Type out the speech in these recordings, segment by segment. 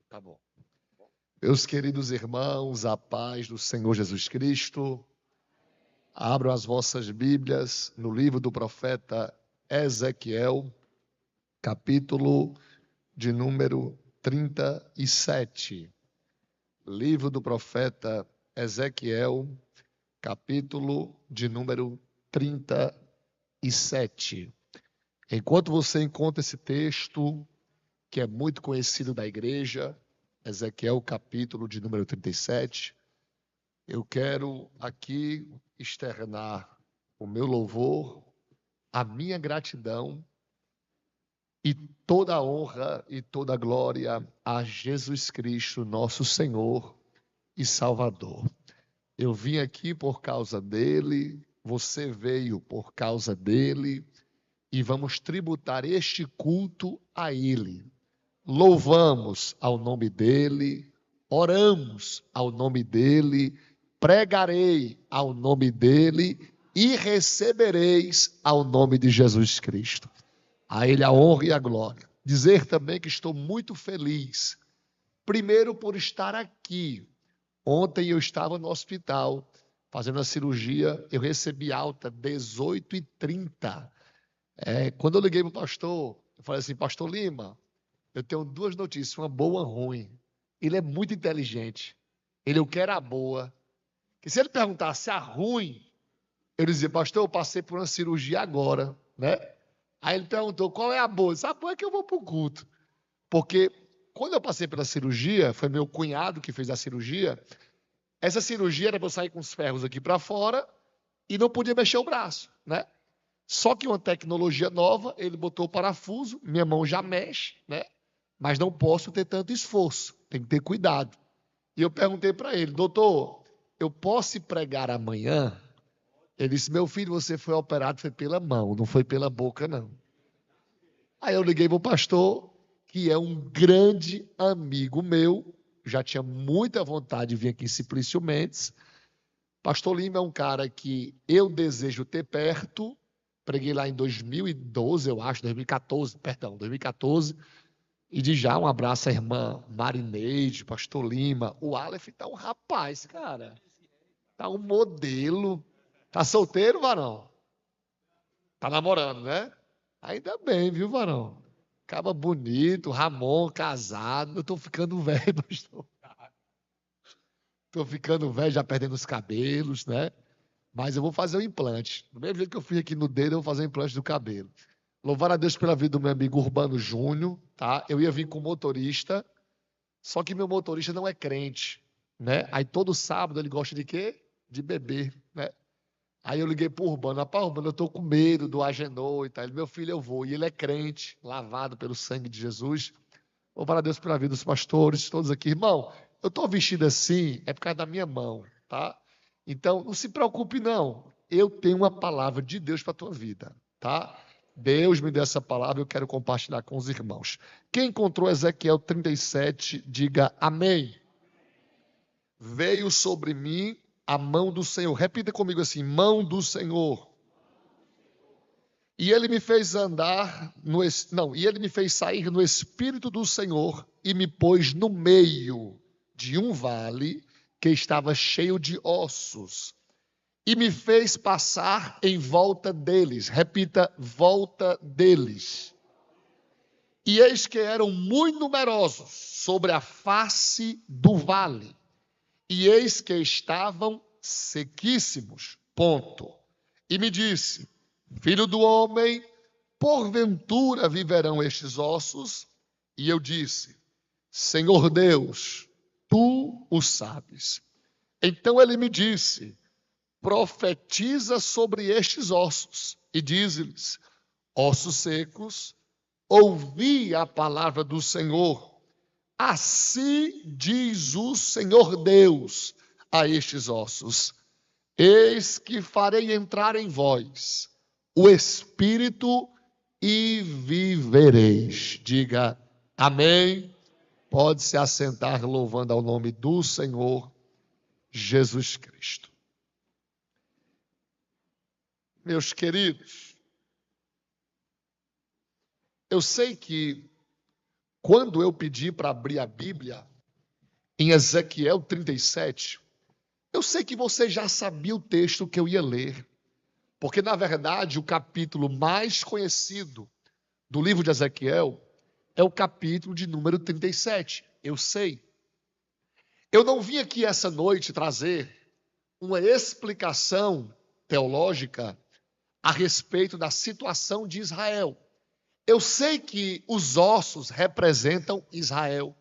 Tá bom. Meus queridos irmãos, a paz do Senhor Jesus Cristo, abram as vossas Bíblias no livro do profeta Ezequiel, capítulo de número 37. Livro do profeta Ezequiel, capítulo de número 37. Enquanto você encontra esse texto, que é muito conhecido da igreja, Ezequiel, capítulo de número 37, eu quero aqui externar o meu louvor, a minha gratidão e toda a honra e toda a glória a Jesus Cristo, nosso Senhor e Salvador. Eu vim aqui por causa dele, você veio por causa dele, e vamos tributar este culto a ele. Louvamos ao nome dele, oramos ao nome dele, pregarei ao nome dele e recebereis ao nome de Jesus Cristo. A ele a honra e a glória. Dizer também que estou muito feliz, primeiro por estar aqui. Ontem eu estava no hospital fazendo a cirurgia, eu recebi alta 18h30. Quando eu liguei para o pastor, eu falei assim, pastor Lima, eu tenho duas notícias, uma boa e uma ruim. Ele é muito inteligente. Ele, eu quero a boa. Que se ele perguntasse a ruim, eu dizia, pastor, eu passei por uma cirurgia agora, né? Aí ele perguntou, qual é a boa? Eu disse, a boa é que eu vou para o culto. Porque quando eu passei pela cirurgia, foi meu cunhado que fez a cirurgia, essa cirurgia era para eu sair com os ferros aqui para fora e não podia mexer o braço, né? Só que uma tecnologia nova, ele botou o parafuso, minha mão já mexe, né? Mas não posso ter tanto esforço, tem que ter cuidado. E eu perguntei para ele, doutor, eu posso ir pregar amanhã? Ele disse, meu filho, você foi operado, foi pela mão, não foi pela boca, não. Aí eu liguei para o pastor, que é um grande amigo meu, já tinha muita vontade de vir aqui em Simplício Mendes. Pastor Lima é um cara que eu desejo ter perto, preguei lá em 2012, eu acho, 2014, perdão, 2014, e de já um abraço à irmã Marineide, pastor Lima. O Aleph tá um rapaz, cara. Tá um modelo. Tá solteiro, varão? Tá namorando, né? Ainda bem, viu, varão? Acaba bonito, Ramon, casado. Eu tô ficando velho, pastor. Tô ficando velho, já perdendo os cabelos, né? Mas eu vou fazer o implante. Do mesmo jeito que eu fui aqui no dedo, eu vou fazer o implante do cabelo. Louvar a Deus pela vida do meu amigo Urbano Júnior, tá? Eu ia vir com motorista, só que meu motorista não é crente, né? Aí todo sábado ele gosta de quê? De beber, né? Aí eu liguei pro Urbano, rapaz, Urbano, eu tô com medo do Agenor e tal. Ele, meu filho, eu vou. E ele é crente, lavado pelo sangue de Jesus. Louvar a Deus pela vida dos pastores, todos aqui. Irmão, eu tô vestido assim, é por causa da minha mão, tá? Então, não se preocupe, não. Eu tenho uma palavra de Deus para a tua vida, tá? Deus me deu essa palavra, eu quero compartilhar com os irmãos. Quem encontrou Ezequiel 37, diga amém. Veio sobre mim a mão do Senhor. Repita comigo assim: mão do Senhor. E ele me fez andar e ele me fez sair no espírito do Senhor e me pôs no meio de um vale que estava cheio de ossos e me fez passar em volta deles. Repita, volta deles. E eis que eram muito numerosos sobre a face do vale. E eis que estavam sequíssimos. Ponto. E me disse, filho do homem, porventura viverão estes ossos? E eu disse, Senhor Deus, tu o sabes. Então ele me disse, profetiza sobre estes ossos e diz-lhes, ossos secos, ouvi a palavra do Senhor. Assim diz o Senhor Deus a estes ossos, eis que farei entrar em vós o Espírito e vivereis. Diga amém. Pode se assentar louvando ao nome do Senhor Jesus Cristo. Meus queridos, eu sei que quando eu pedi para abrir a Bíblia em Ezequiel 37, eu sei que você já sabia o texto que eu ia ler, porque, na verdade, o capítulo mais conhecido do livro de Ezequiel é o capítulo de número 37. Eu sei. Eu não vim aqui essa noite trazer uma explicação teológica a respeito da situação de Israel. Eu sei que os ossos representam Israel.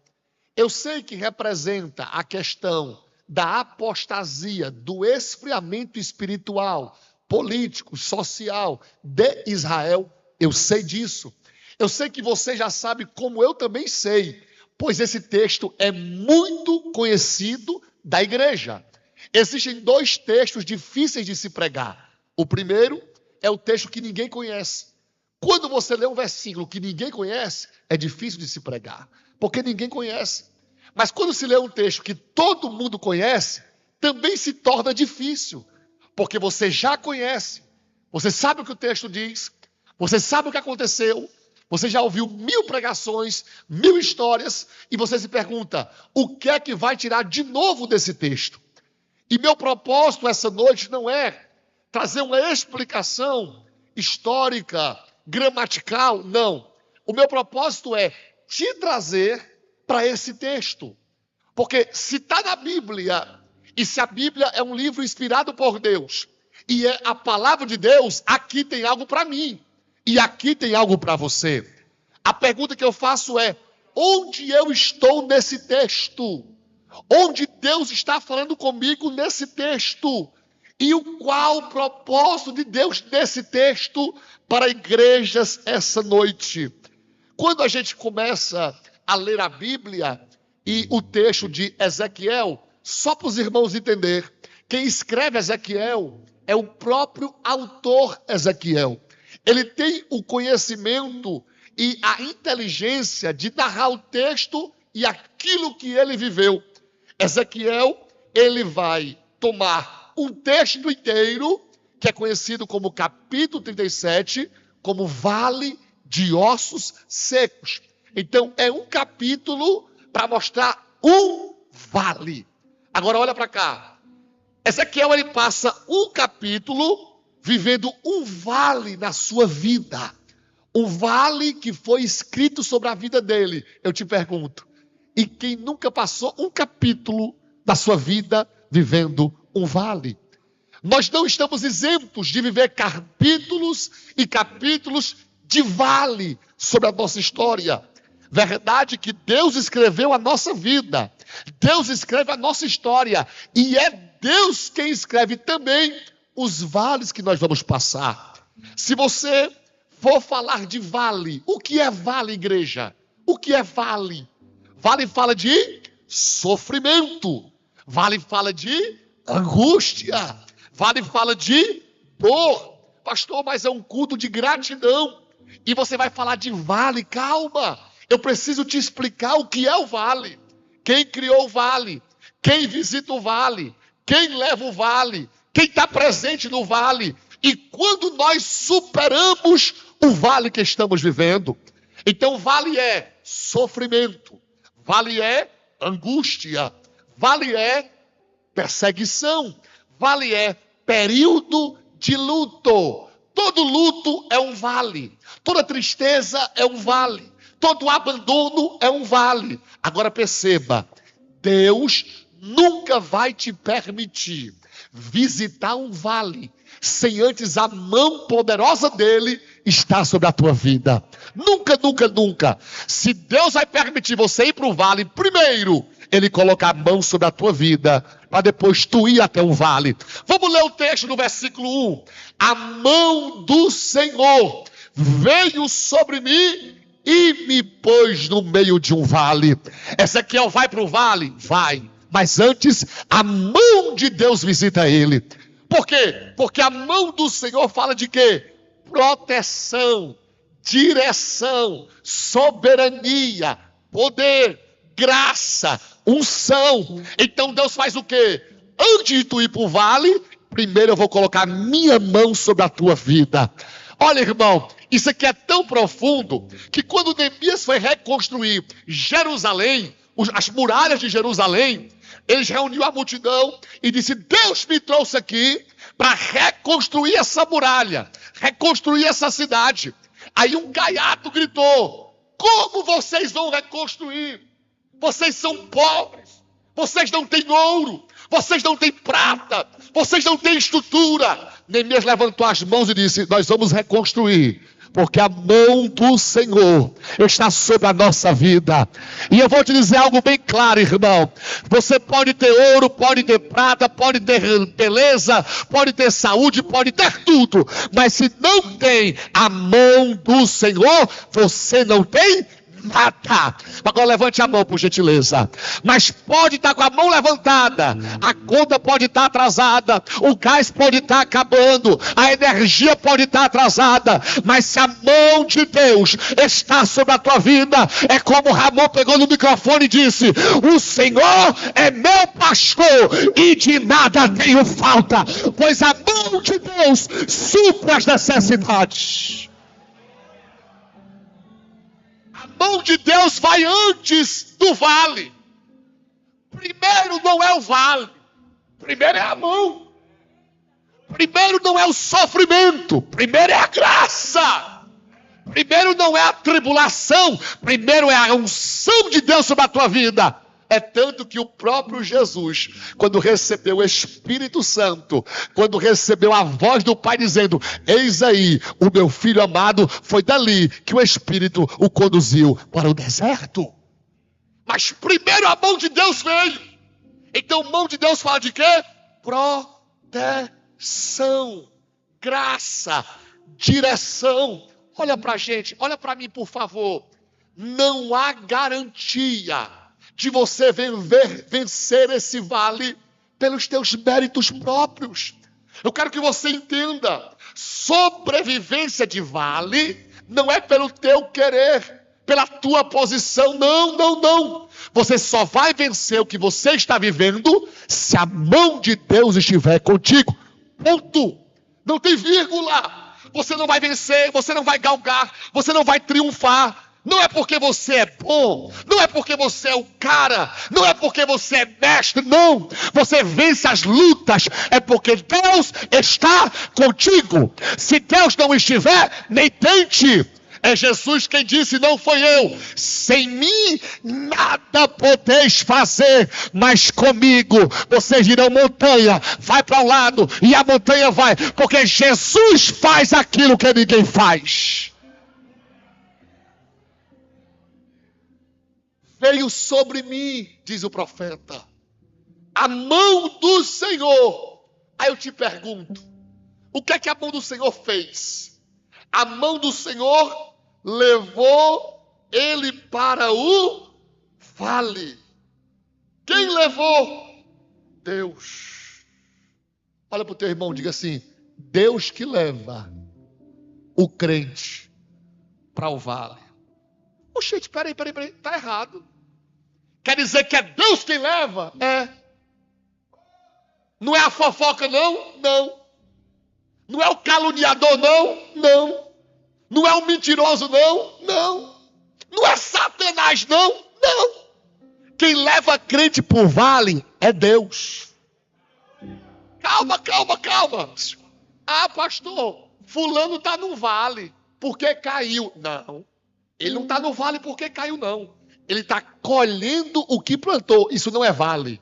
Eu sei que representa a questão da apostasia, do esfriamento espiritual, político, social de Israel. Eu sei disso. Eu sei que você já sabe, como eu também sei, pois esse texto é muito conhecido da igreja. Existem dois textos difíceis de se pregar. O primeiro é o texto que ninguém conhece. Quando você lê um versículo que ninguém conhece, é difícil de se pregar, porque ninguém conhece. Mas quando se lê um texto que todo mundo conhece, também se torna difícil, porque você já conhece, você sabe o que o texto diz, você sabe o que aconteceu, você já ouviu 1000 pregações, 1000 histórias, e você se pergunta, o que é que vai tirar de novo desse texto? E meu propósito essa noite não é trazer uma explicação histórica, gramatical, não. O meu propósito é te trazer para esse texto. Porque se está na Bíblia, e se a Bíblia é um livro inspirado por Deus, e é a palavra de Deus, aqui tem algo para mim, e aqui tem algo para você. A pergunta que eu faço é, onde eu estou nesse texto? Onde Deus está falando comigo nesse texto? E qual o propósito de Deus nesse texto para igrejas essa noite? Quando a gente começa a ler a Bíblia e o texto de Ezequiel, só para os irmãos entenderem, quem escreve Ezequiel é o próprio autor Ezequiel. Ele tem o conhecimento e a inteligência de narrar o texto e aquilo que ele viveu. Ezequiel, ele vai tomar um texto inteiro, que é conhecido como capítulo 37, como Vale de Ossos Secos. Então, é um capítulo para mostrar um vale. Agora, olha para cá. Ezequiel, ele passa um capítulo vivendo um vale na sua vida. Um vale que foi escrito sobre a vida dele. Eu te pergunto, e quem nunca passou um capítulo da sua vida vivendo um vale? Nós não estamos isentos de viver capítulos e capítulos de vale sobre a nossa história. Verdade que Deus escreveu a nossa vida. Deus escreve a nossa história. E é Deus quem escreve também os vales que nós vamos passar. Se você for falar de vale, o que é vale, igreja? O que é vale? Vale fala de sofrimento. Vale fala de angústia. Vale fala de dor. Pastor, mas é um culto de gratidão. E você vai falar de vale, calma. Eu preciso te explicar o que é o vale. Quem criou o vale? Quem visita o vale? Quem leva o vale? Quem está presente no vale? E quando nós superamos o vale que estamos vivendo? Então, vale é sofrimento. Vale é angústia. Vale é perseguição. Vale é período de luto. Todo luto é um vale. Toda tristeza é um vale. Todo abandono é um vale. Agora perceba, Deus nunca vai te permitir visitar um vale sem antes a mão poderosa dele estar sobre a tua vida. Nunca, nunca, nunca. Se Deus vai permitir você ir para o vale, primeiro ele coloca a mão sobre a tua vida, para depois tu ir até o vale. Vamos ler o texto no versículo 1. A mão do Senhor veio sobre mim e me pôs no meio de um vale. Ezequiel vai para o vale? Vai. Mas antes, a mão de Deus visita ele. Por quê? Porque a mão do Senhor fala de quê? Proteção, direção, soberania, poder, graça, unção. Então Deus faz o quê? Antes de tu ir para o vale, primeiro eu vou colocar minha mão sobre a tua vida. Olha, irmão, isso aqui é tão profundo que quando Neemias foi reconstruir Jerusalém, as muralhas de Jerusalém, eles reuniu a multidão e disse: Deus me trouxe aqui para reconstruir essa muralha, reconstruir essa cidade. Aí um gaiato gritou: como vocês vão reconstruir? Vocês são pobres, vocês não têm ouro, vocês não têm prata, vocês não têm estrutura. Neemias levantou as mãos e disse: nós vamos reconstruir, porque a mão do Senhor está sobre a nossa vida. E eu vou te dizer algo bem claro, irmão. Você pode ter ouro, pode ter prata, pode ter beleza, pode ter saúde, pode ter tudo, mas se não tem a mão do Senhor, você não tem nada. Agora levante a mão, por gentileza. Mas pode estar com a mão levantada, a conta pode estar atrasada, o gás pode estar acabando, a energia pode estar atrasada, mas se a mão de Deus está sobre a tua vida, é como Ramon pegou no microfone e disse: o Senhor é meu pastor e de nada tenho falta, pois a mão de Deus supre as necessidades. A mão de Deus vai antes do vale. Primeiro não é o vale, primeiro é a mão. Primeiro não é o sofrimento, primeiro é a graça. Primeiro não é a tribulação, primeiro é a unção de Deus sobre a tua vida. É tanto que o próprio Jesus, quando recebeu o Espírito Santo, quando recebeu a voz do Pai dizendo: eis aí o meu filho amado, foi dali que o Espírito o conduziu para o deserto. Mas primeiro a mão de Deus veio. Então a mão de Deus fala de quê? Proteção, graça, direção. Olha pra gente, olha pra mim, por favor. Não há garantia de você vencer esse vale pelos teus méritos próprios. Eu quero que você entenda: sobrevivência de vale não é pelo teu querer, pela tua posição, não. Você só vai vencer o que você está vivendo se a mão de Deus estiver contigo. Ponto. Não tem vírgula. Você não vai vencer, você não vai galgar, você não vai triunfar. Não é porque você é bom, não é porque você é o cara, não é porque você é mestre, não. Você vence as lutas, é porque Deus está contigo. Se Deus não estiver, nem tente. É Jesus quem disse, não foi eu: sem mim nada podeis fazer, mas comigo vocês dirão montanha, vai para um lado, e a montanha vai, porque Jesus faz aquilo que ninguém faz. Veio sobre mim, diz o profeta, a mão do Senhor. Aí eu te pergunto, o que é que a mão do Senhor fez? A mão do Senhor levou ele para o vale. Quem levou? Deus. Olha para o teu irmão, diga assim: Deus que leva o crente para o vale. Oxente, peraí, está errado. Quer dizer que é Deus quem leva? É. Não é a fofoca, não? Não. Não é o caluniador, não? Não. Não é o mentiroso, não? Não. Não é Satanás, não? Não. Quem leva crente para o vale é Deus. Calma. Ah, pastor, fulano está no vale porque caiu. Não. Ele não está no vale porque caiu, não. Ele está colhendo o que plantou. Isso não é vale.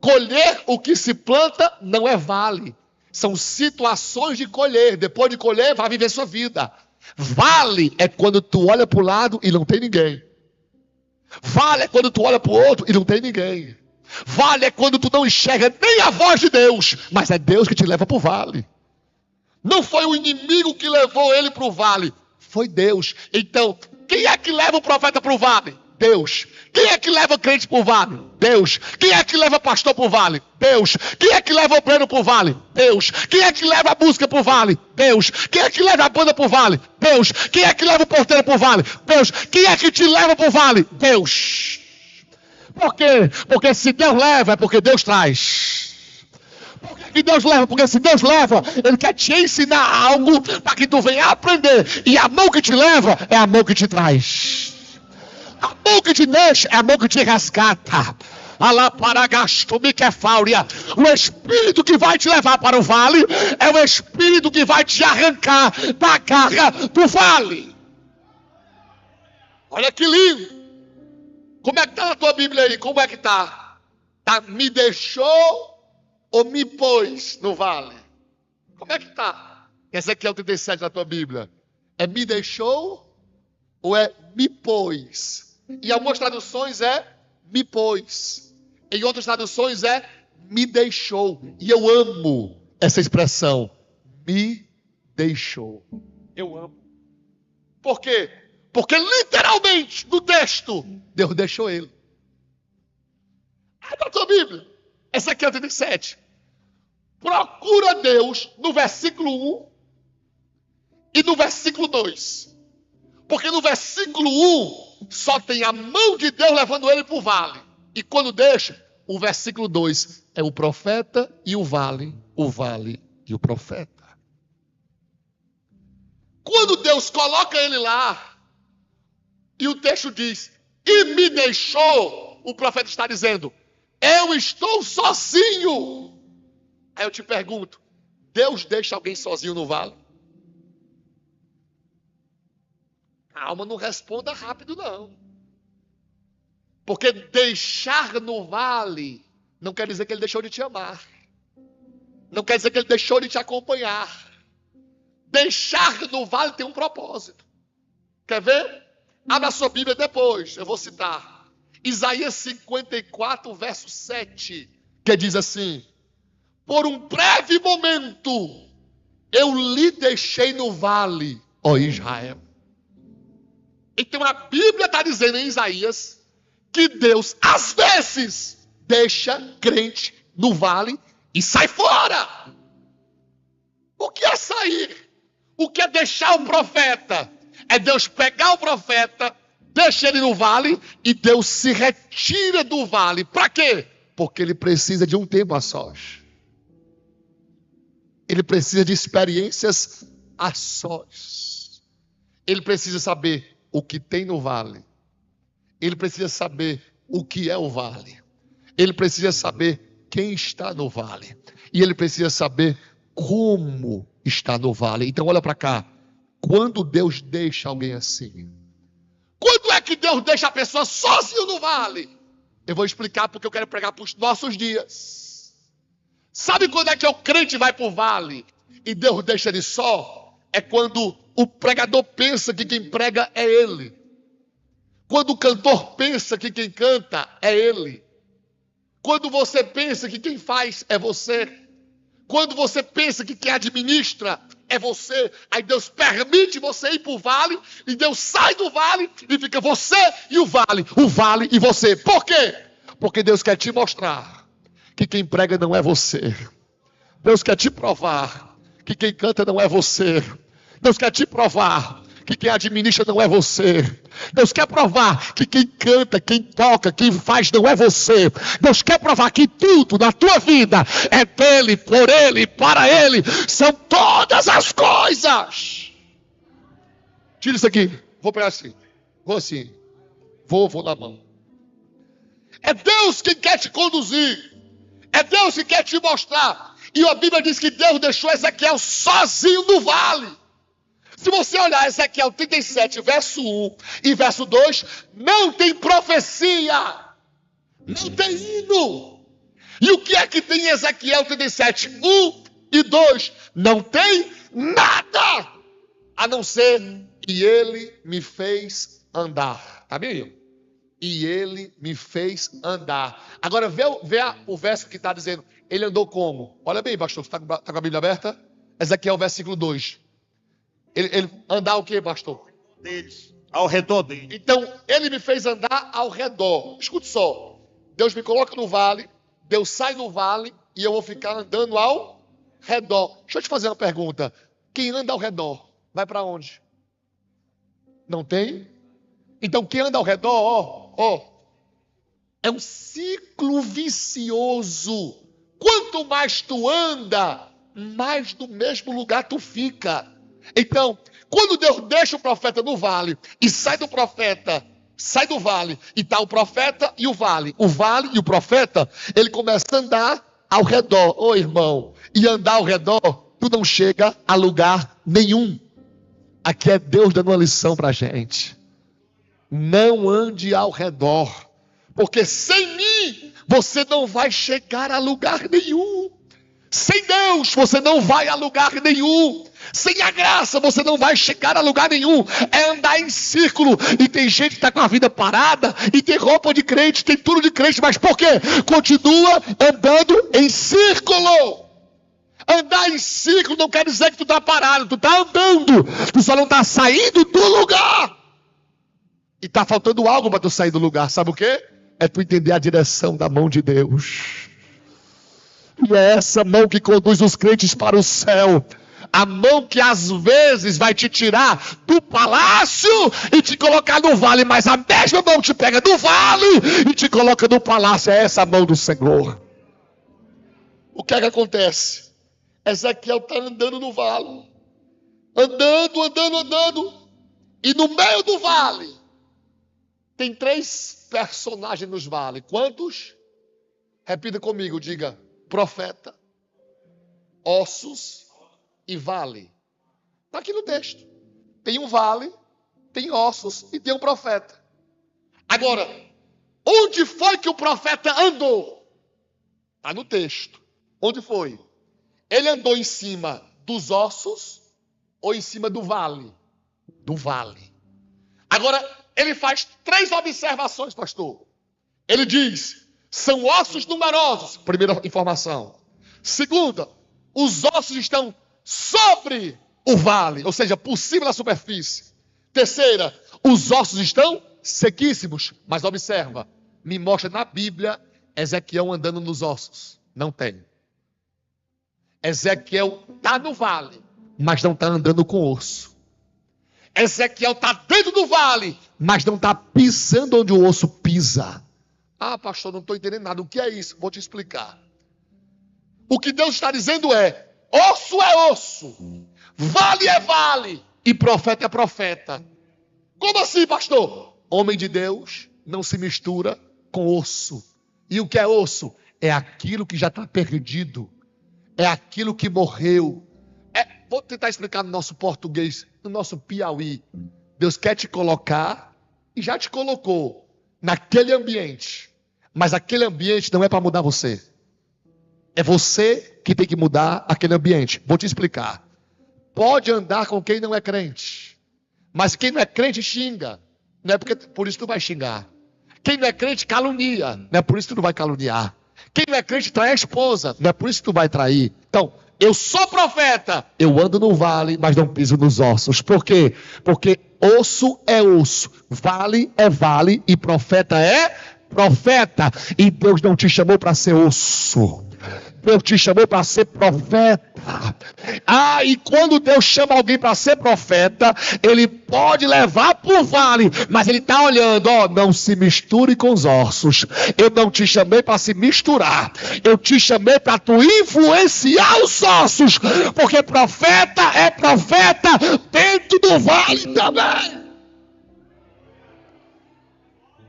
Colher o que se planta não é vale. São situações de colher. Depois de colher, vai viver sua vida. Vale é quando tu olha para o lado e não tem ninguém. Vale é quando tu olha para o outro e não tem ninguém. Vale é quando tu não enxerga nem a voz de Deus, mas é Deus que te leva para o vale. Não foi o inimigo que levou ele para o vale, foi Deus. Então, quem é que leva o profeta para o vale? Deus. Quem é que leva o crente para o vale? Deus. Quem é que leva o pastor para o vale? Deus. Quem é que leva o obreiro para o vale? Deus. Quem é que leva a música para o vale? Deus. Quem é que leva a banda para o vale? Deus. Quem é que leva o porteiro para o vale? Deus. Quem é que te leva para o vale? Deus. Por quê? Porque se Deus leva, é porque Deus traz. Porque que Deus leva? Porque se Deus leva, Ele quer te ensinar algo para que tu venha aprender. E a mão que te leva é a mão que te traz. A mão que te deixa é a mão que te resgata. O espírito que vai te levar para o vale é o espírito que vai te arrancar da garra do vale. Olha que lindo. Como é que está na tua Bíblia aí? Como é que está? Tá, me deixou ou me pôs no vale? Como é que está? Ezequiel 37 na tua Bíblia. É me deixou ou é me pôs? Em algumas traduções é me pôs. Em outras traduções é me deixou. E eu amo essa expressão. Me deixou. Eu amo. Por quê? Porque literalmente no texto, Deus deixou ele. Abre a tua Bíblia. Ezequiel 37. Procura Deus no versículo 1 e no versículo 2. Porque no versículo 1 só tem a mão de Deus levando ele para o vale. E quando deixa, o versículo 2 é o profeta e o vale e o profeta. Quando Deus coloca ele lá, e o texto diz, e me deixou, o profeta está dizendo, eu estou sozinho. Aí eu te pergunto, Deus deixa alguém sozinho no vale? Calma, não responda rápido não. Porque deixar no vale não quer dizer que ele deixou de te amar. Não quer dizer que ele deixou de te acompanhar. Deixar no vale tem um propósito. Quer ver? Abra a sua Bíblia depois, eu vou citar. Isaías 54, verso 7, que diz assim, por um breve momento eu lhe deixei no vale, ó Israel. Então a Bíblia está dizendo em Isaías que Deus, às vezes, deixa crente no vale e sai fora. O que é sair? O que é deixar o profeta? É Deus pegar o profeta, deixa ele no vale e Deus se retira do vale. Para quê? Porque ele precisa de um tempo a sós. Ele precisa de experiências a sós. Ele precisa saber o que tem no vale. Ele precisa saber o que é o vale. Ele precisa saber quem está no vale. E ele precisa saber como está no vale. Então olha para cá. Quando Deus deixa alguém assim? Quando é que Deus deixa a pessoa sozinha no vale? Eu vou explicar porque eu quero pregar para os nossos dias. Sabe quando é que o crente vai para o vale e Deus deixa ele só? É quando o pregador pensa que quem prega é ele. Quando o cantor pensa que quem canta é ele. Quando você pensa que quem faz é você. Quando você pensa que quem administra é você. Aí Deus permite você ir para o vale. E Deus sai do vale e fica você e o vale e você. Por quê? Porque Deus quer te mostrar que quem prega não é você. Deus quer te provar que quem canta não é você. Deus quer te provar que quem administra não é você. Deus quer provar que quem canta, quem toca, quem faz não é você. Deus quer provar que tudo na tua vida é dele, por ele, para ele. São todas as coisas. Tira isso aqui. Vou pegar assim. Vou assim. Vou na mão. É Deus quem quer te conduzir. É Deus que quer te mostrar. E a Bíblia diz que Deus deixou Ezequiel sozinho no vale. Se você olhar Ezequiel 37, verso 1 e verso 2, não tem profecia, não tem hino. E o que é que tem em Ezequiel 37, 1 e 2? Não tem nada, a não ser que ele me fez andar. Tá bem? E ele me fez andar. Agora vê o verso que está dizendo, ele andou como? Olha bem, pastor, você está com a Bíblia aberta? Ezequiel, versículo 2. Ele andar o que, pastor? Deles, ao redor dele. Então, ele me fez andar ao redor. Escute só. Deus me coloca no vale, Deus sai do vale e eu vou ficar andando ao redor. Deixa eu te fazer uma pergunta. Quem anda ao redor, vai para onde? Não tem? Então, quem anda ao redor, é um ciclo vicioso Quanto mais tu anda, mais no mesmo lugar tu fica. Então, quando Deus deixa o profeta no vale e sai do profeta, sai do vale e está o profeta e o vale e o profeta, ele começa a andar ao redor. Ô irmão, e andar ao redor, tu não chega a lugar nenhum. Aqui é Deus dando uma lição para a gente. Não ande ao redor, porque sem mim você não vai chegar a lugar nenhum. Sem Deus você não vai a lugar nenhum. Sem a graça você não vai chegar a lugar nenhum. É andar em círculo. E tem gente que está com a vida parada, e tem roupa de crente, tem tudo de crente, mas por quê? Continua andando em círculo. Andar em círculo não quer dizer que tu está parado, tu está andando, tu só não está saindo do lugar. E está faltando algo para tu sair do lugar, sabe o quê? É tu entender a direção da mão de Deus. E é essa mão que conduz os crentes para o céu. A mão que às vezes vai te tirar do palácio e te colocar no vale, mas a mesma mão que te pega do vale e te coloca no palácio. É essa mão do Senhor. O que é que acontece? Ezequiel está andando no vale. Andando. E no meio do vale tem 3 personagens nos vales. Quantos? Repita comigo, diga: profeta, ossos e vale. Está aqui no texto. Tem um vale, tem ossos e tem um profeta. Agora, onde foi que o profeta andou? Está no texto. Onde foi? Ele andou em cima dos ossos ou em cima do vale? Do vale. Agora, ele faz 3 observações, pastor. Ele diz: são ossos numerosos. Primeira informação. Segunda, os ossos estão sobre o vale, ou seja, por cima da superfície. Terceira, os ossos estão sequíssimos. Mas observa, me mostra na Bíblia Ezequiel andando nos ossos. Não tem. Ezequiel está no vale, mas não está andando com osso. Ezequiel está dentro do vale, mas não está pisando onde o osso pisa. Ah, pastor, não estou entendendo nada. O que é isso? Vou te explicar. O que Deus está dizendo é: osso é osso, vale é vale, e profeta é profeta. Como assim, pastor? Homem de Deus não se mistura com osso. E o que é osso? É aquilo que já está perdido. É aquilo que morreu. Vou tentar explicar no nosso português, no nosso Piauí. Deus quer te colocar, e já te colocou, naquele ambiente. Mas aquele ambiente não é para mudar você. É você que tem que mudar aquele ambiente. Vou te explicar. Pode andar com quem não é crente. Mas quem não é crente xinga. Não é por isso que tu vai xingar. Quem não é crente calunia. Não é por isso que tu vai caluniar. Quem não é crente trai a esposa. Não é por isso que tu vai trair. Então, eu sou profeta. Eu ando no vale, mas não piso nos ossos. Por quê? Porque osso é osso. Vale é vale. E profeta é profeta. E Deus não te chamou para ser osso. Deus te chamou para ser profeta. Ah, e quando Deus chama alguém para ser profeta, Ele pode levar para o vale, mas Ele está olhando: ó, não se misture com os ossos. Eu não te chamei para se misturar. Eu te chamei para tu influenciar os ossos, porque profeta é profeta dentro do vale também.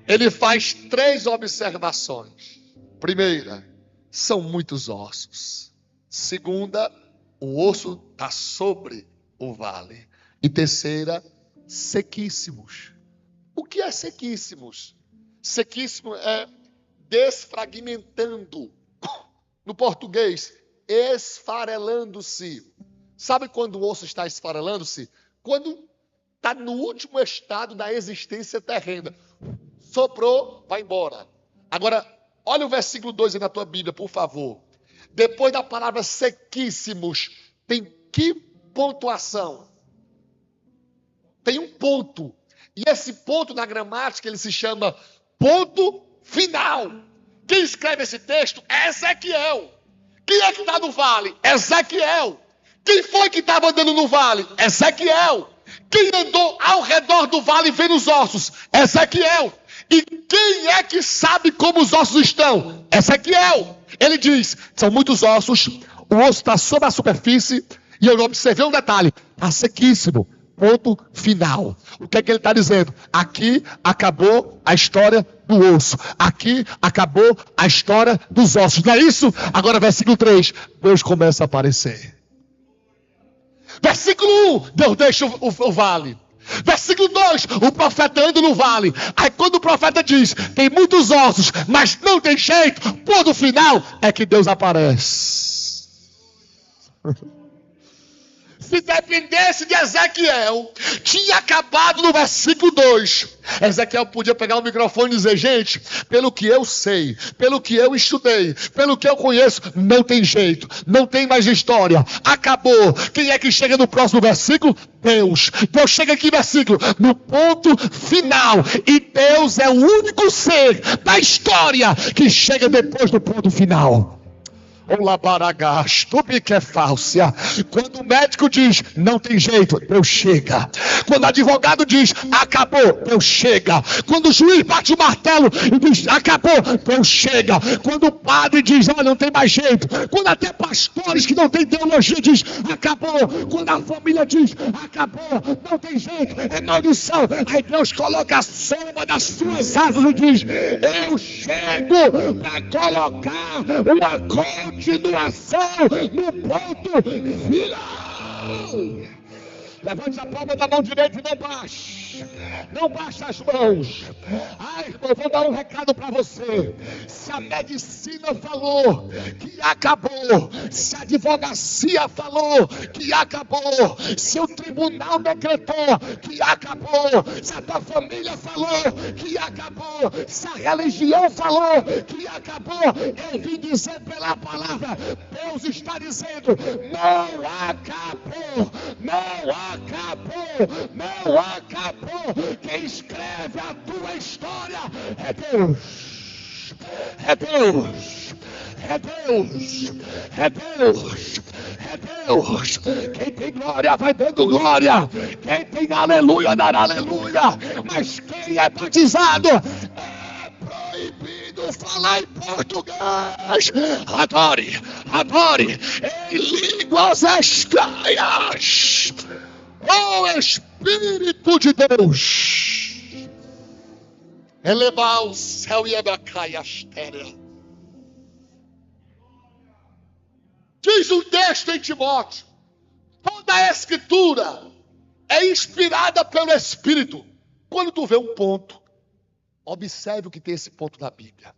Ele faz 3 observações. Primeira, são muitos ossos. Segunda, o osso está sobre o vale. E terceira, sequíssimos. O que é sequíssimos? Sequíssimo é desfragmentando. No português, esfarelando-se. Sabe quando o osso está esfarelando-se? Quando está no último estado da existência terrena. Soprou, vai embora. Agora, olha o versículo 2 aí na tua Bíblia, por favor. Depois da palavra sequíssimos, tem que pontuação? Tem um ponto. E esse ponto na gramática, ele se chama ponto final. Quem escreve esse texto é Ezequiel. Quem é que está no vale? Ezequiel. Quem foi que estava andando no vale? Ezequiel. Quem andou ao redor do vale vendo os ossos? Ezequiel. E quem é que sabe como os ossos estão? Ezequiel. Ele diz, são muitos ossos, o osso está sobre a superfície, e eu observei um detalhe, está sequíssimo. Ponto final. O que é que ele está dizendo? Aqui acabou a história do osso. Aqui acabou a história dos ossos. Não é isso? Agora versículo 3. Deus começa a aparecer. Versículo 1. Deus deixa o vale. Versículo 2. O profeta anda no vale. Aí quando o profeta diz, tem muitos ossos, mas não tem jeito. Ponto final. É que Deus aparece. Se dependesse de Ezequiel, tinha acabado no versículo 2. Ezequiel podia pegar o microfone e dizer, gente, pelo que eu sei, pelo que eu estudei, pelo que eu conheço, não tem jeito, não tem mais história, acabou. Quem é que chega no próximo versículo? Deus. Deus chega aqui, versículo, no ponto final. E Deus é o único ser da história que chega depois do ponto final. Quando o médico diz, não tem jeito, Deus chega. Quando o advogado diz, acabou, Deus chega. Quando o juiz bate o martelo e diz, acabou, Deus chega. Quando o padre diz, não tem mais jeito. Quando até pastores que não têm teologia diz, acabou. Quando a família diz, acabou, não tem jeito, é maldição. Aí Deus coloca a soma das suas asas e diz, eu chego para colocar uma continuação no ponto final. Levante a palma da mão direita e não baixe. Não baixe as mãos. Ai, irmão, vou dar um recado para você. Se a medicina falou que acabou, se a advocacia falou que acabou, se o tribunal decretou que acabou, se a tua família falou que acabou, se a religião falou que acabou, eu vim dizer pela palavra, Deus está dizendo, não acabou, não acabou, não acabou. Quem escreve a tua história é Deus, é Deus, é Deus, é Deus, é Deus. Quem tem glória vai dando glória, quem tem aleluia dará aleluia, mas quem é batizado é proibido falar em português. Adore, adore em línguas estranhas. Oh Espírito de Deus, elevar o céu e abacar a terra. Diz o texto em Timóteo, toda a escritura é inspirada pelo Espírito. Quando tu vê um ponto, observe o que tem esse ponto na Bíblia.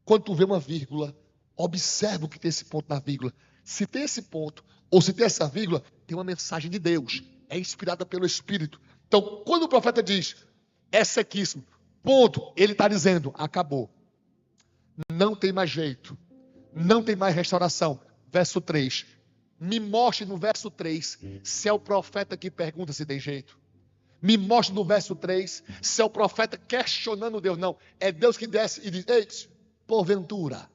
Quando tu vê uma vírgula, observe o que tem esse ponto na vírgula. Se tem esse ponto, ou se tem essa vírgula, tem uma mensagem de Deus. É inspirada pelo Espírito. Então, quando o profeta diz, é sequíssimo, ponto, ele está dizendo, acabou. Não tem mais jeito. Não tem mais restauração. Verso 3. Me mostre no verso 3 se é o profeta que pergunta se tem jeito. Me mostre no verso 3 se é o profeta questionando Deus. Não, é Deus que desce e diz, ei, porventura,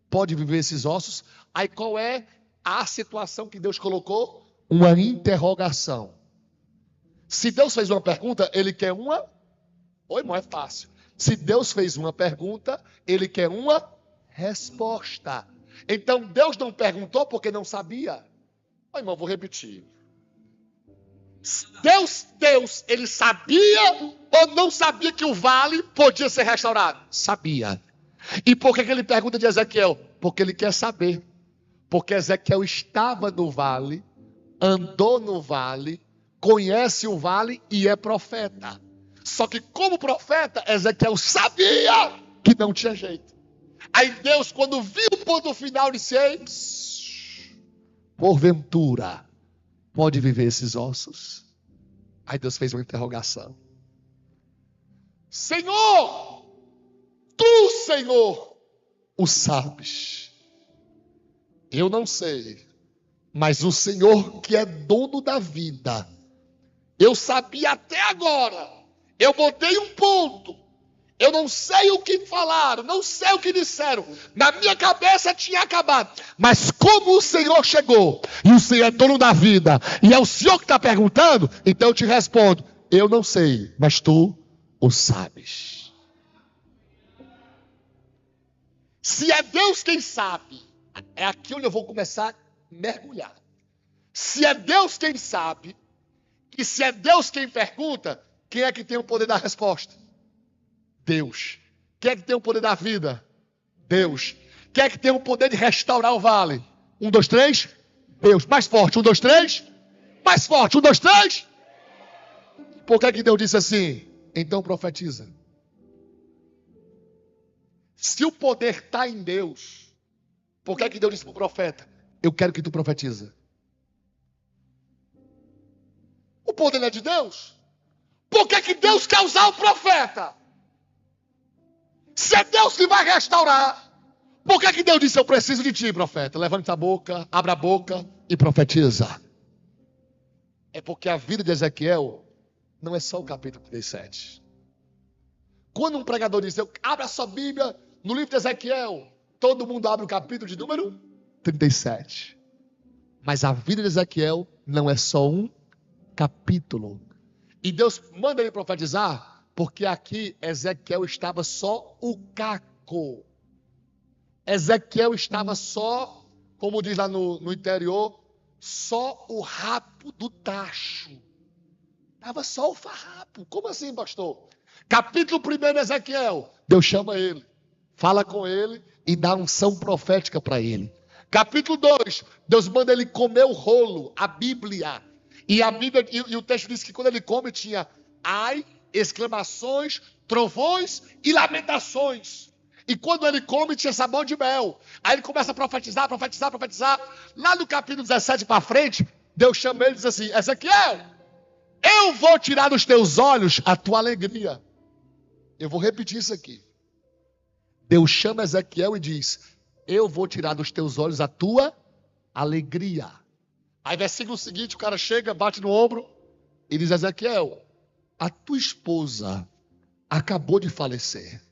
pode viver esses ossos? Aí qual é a situação que Deus colocou? Uma interrogação. Se Deus fez uma pergunta, ele quer uma... Oi, irmão, é fácil. Se Deus fez uma pergunta, ele quer uma resposta. Então, Deus não perguntou porque não sabia. Oi, irmão, vou repetir. Deus, ele sabia ou não sabia que o vale podia ser restaurado? Sabia. E por que ele pergunta de Ezequiel? Porque ele quer saber. Porque Ezequiel estava no vale, andou no vale, conhece o vale e é profeta. Só que como profeta, Ezequiel sabia que não tinha jeito. Aí Deus, quando viu o ponto final, disse, porventura, pode viver esses ossos? Aí Deus fez uma interrogação. Senhor, tu, Senhor, o sabes. Eu não sei, mas o Senhor que é dono da vida, eu sabia até agora, eu botei um ponto, eu não sei o que falaram, não sei o que disseram, na minha cabeça tinha acabado, mas como o Senhor chegou, e o Senhor é dono da vida, e é o Senhor que está perguntando, então eu te respondo, eu não sei, mas tu o sabes. Se é Deus quem sabe, é aqui onde eu vou começar a mergulhar. Se é Deus quem sabe, e se é Deus quem pergunta, quem é que tem o poder da resposta? Deus. Quem é que tem o poder da vida? Deus. Quem é que tem o poder de restaurar o vale? 1, 2, 3. Deus. Mais forte. 1, 2, 3. Mais forte. 1, 2, 3. Por que é que Deus disse assim? Então profetiza. Se o poder está em Deus, por que é que Deus disse para o profeta? Eu quero que tu profetiza. O poder não é de Deus? Por que é que Deus quer usar o profeta? Se é Deus que vai restaurar, por que é que Deus disse, eu preciso de ti, profeta? Levanta a boca, abra a boca e profetiza. É porque a vida de Ezequiel não é só o capítulo 37. Quando um pregador diz, abra a sua Bíblia no livro de Ezequiel, todo mundo abre o capítulo de número 37. Mas a vida de Ezequiel não é só um capítulo. E Deus manda ele profetizar, porque aqui Ezequiel estava só o caco. Ezequiel estava só, como diz lá no interior, só o rabo do tacho. Estava só o farrapo. Como assim, pastor? Capítulo 1 de Ezequiel, Deus chama ele, fala com ele e dá unção profética para ele. Capítulo 2, Deus manda ele comer o rolo, a Bíblia. E a Bíblia, e o texto diz que quando ele come tinha ai, exclamações, trovões e lamentações. E quando ele come tinha sabor de mel. Aí ele começa a profetizar. Lá no capítulo 17 para frente, Deus chama ele e diz assim, Ezequiel, eu vou tirar dos teus olhos a tua alegria. Eu vou repetir isso aqui. Deus chama Ezequiel e diz, eu vou tirar dos teus olhos a tua alegria. Aí versículo seguinte, o cara chega, bate no ombro e diz, Ezequiel, a tua esposa acabou de falecer.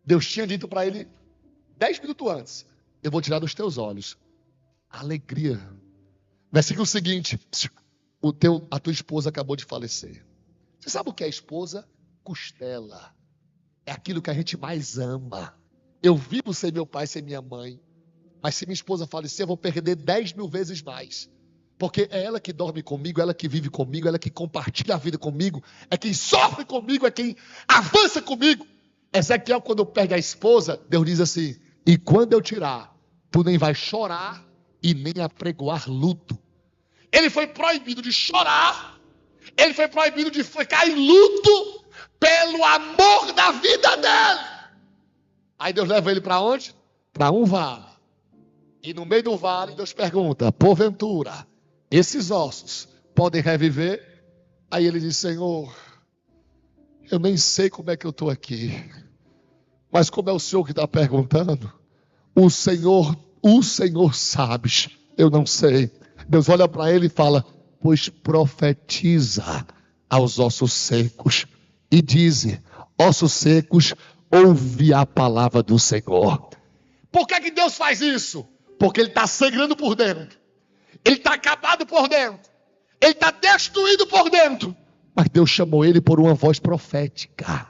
Deus tinha dito para ele 10 minutos antes, eu vou tirar dos teus olhos a alegria. Versículo seguinte, a tua esposa acabou de falecer. Você sabe o que é esposa? Costela. É aquilo que a gente mais ama. Eu vivo sem meu pai, sem minha mãe. Mas se minha esposa falecer, eu vou perder 10 mil vezes mais. Porque é ela que dorme comigo, é ela que vive comigo, é ela que compartilha a vida comigo, é quem sofre comigo, é quem avança comigo. Ezequiel, quando perde a esposa, Deus diz assim, e quando eu tirar, tu nem vai chorar e nem apregoar luto. Ele foi proibido de chorar, ele foi proibido de ficar em luto pelo amor da vida dele. Aí Deus leva ele para onde? Para um vale. E no meio do vale, Deus pergunta, porventura, esses ossos podem reviver? Aí ele diz, Senhor, eu nem sei como é que eu estou aqui. Mas como é o Senhor que está perguntando, o Senhor sabes, eu não sei. Deus olha para ele e fala, pois profetiza aos ossos secos e diz, ossos secos, ouve a palavra do Senhor. Por que Deus faz isso? Porque ele está sangrando por dentro. Ele está acabado por dentro. Ele está destruído por dentro. Mas Deus chamou ele por uma voz profética.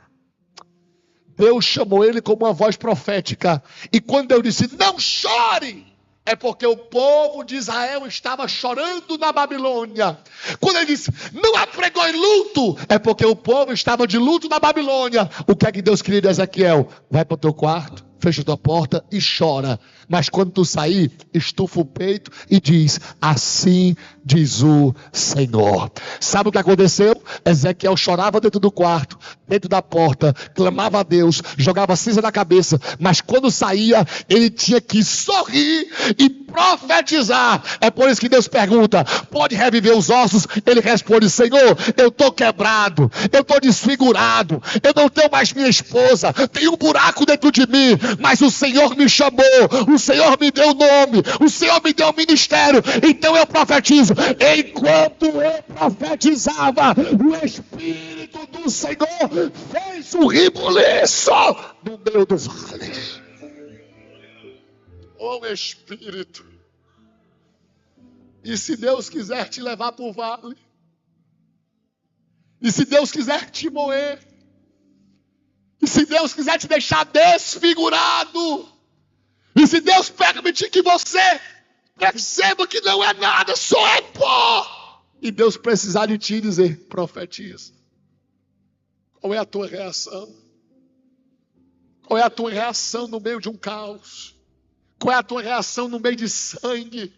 Deus chamou ele como uma voz profética. E quando Deus disse, não chore, é porque o povo de Israel estava chorando na Babilônia. Quando ele disse, não apregoe luto, é porque o povo estava de luto na Babilônia. O que é que Deus queria de Ezequiel? Vai para o teu quarto, fecha a tua porta e chora. Mas quando tu sair, estufa o peito e diz, assim diz o Senhor. Sabe o que aconteceu? Ezequiel chorava dentro do quarto, dentro da porta, clamava a Deus, jogava cinza na cabeça. Mas quando saía, ele tinha que sorrir e profetizar. É por isso que Deus pergunta, pode reviver os ossos? Ele responde, Senhor, eu estou quebrado, eu estou desfigurado, eu não tenho mais minha esposa, tem um buraco dentro de mim, mas o Senhor me chamou, o Senhor me deu nome, o Senhor me deu ministério, então eu profetizo. Enquanto eu profetizava, o Espírito do Senhor fez um rebuliço no meio do vale. Oh Espírito, e se Deus quiser te levar para o vale, e se Deus quiser te moer, e se Deus quiser te deixar desfigurado, E se Deus permitir que você perceba que não é nada, só é pó, e Deus precisar de ti dizer, profetiza, qual é a tua reação? Qual é a tua reação no meio de um caos? Qual é a tua reação no meio de sangue?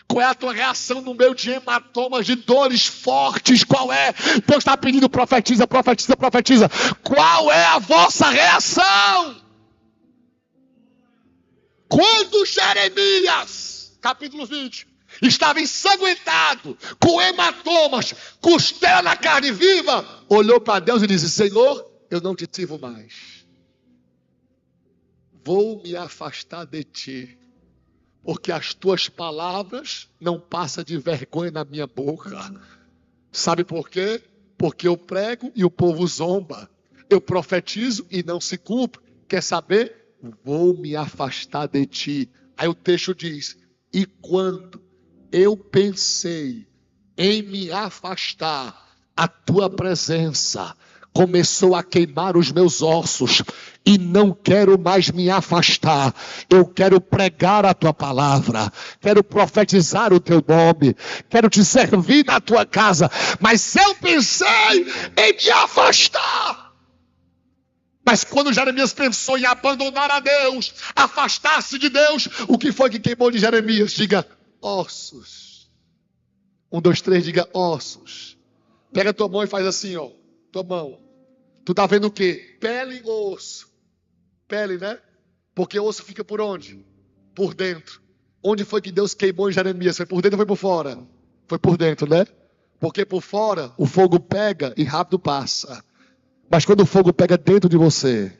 Qual é a tua reação no meio de hematomas, de dores fortes? Qual é? Deus está pedindo, profetiza, profetiza, profetiza. Qual é a vossa reação? Quando Jeremias, capítulo 20, estava ensanguentado, com hematomas, costela na carne viva, olhou para Deus e disse, Senhor, eu não te sirvo mais. Vou me afastar de ti, porque as tuas palavras não passam de vergonha na minha boca. Sabe por quê? Porque eu prego e o povo zomba. Eu profetizo e não se cumpre. Quer saber? Vou me afastar de ti. Aí o texto diz, e quando eu pensei em me afastar, a tua presença começou a queimar os meus ossos, e não quero mais me afastar. Eu quero pregar a tua palavra, quero profetizar o teu nome, quero te servir na tua casa, mas eu pensei em me afastar. Mas quando Jeremias pensou em abandonar a Deus, afastar-se de Deus, o que foi que queimou de Jeremias? Diga, ossos. 1, 2, 3, diga, ossos. Pega a tua mão e faz assim, ó, tua mão. Tu tá vendo o quê? Pele ou osso? Pele, né? Porque o osso fica por onde? Por dentro. Onde foi que Deus queimou em Jeremias? Foi por dentro ou foi por fora? Foi por dentro, né? Porque por fora o fogo pega e rápido passa. Mas quando o fogo pega dentro de você,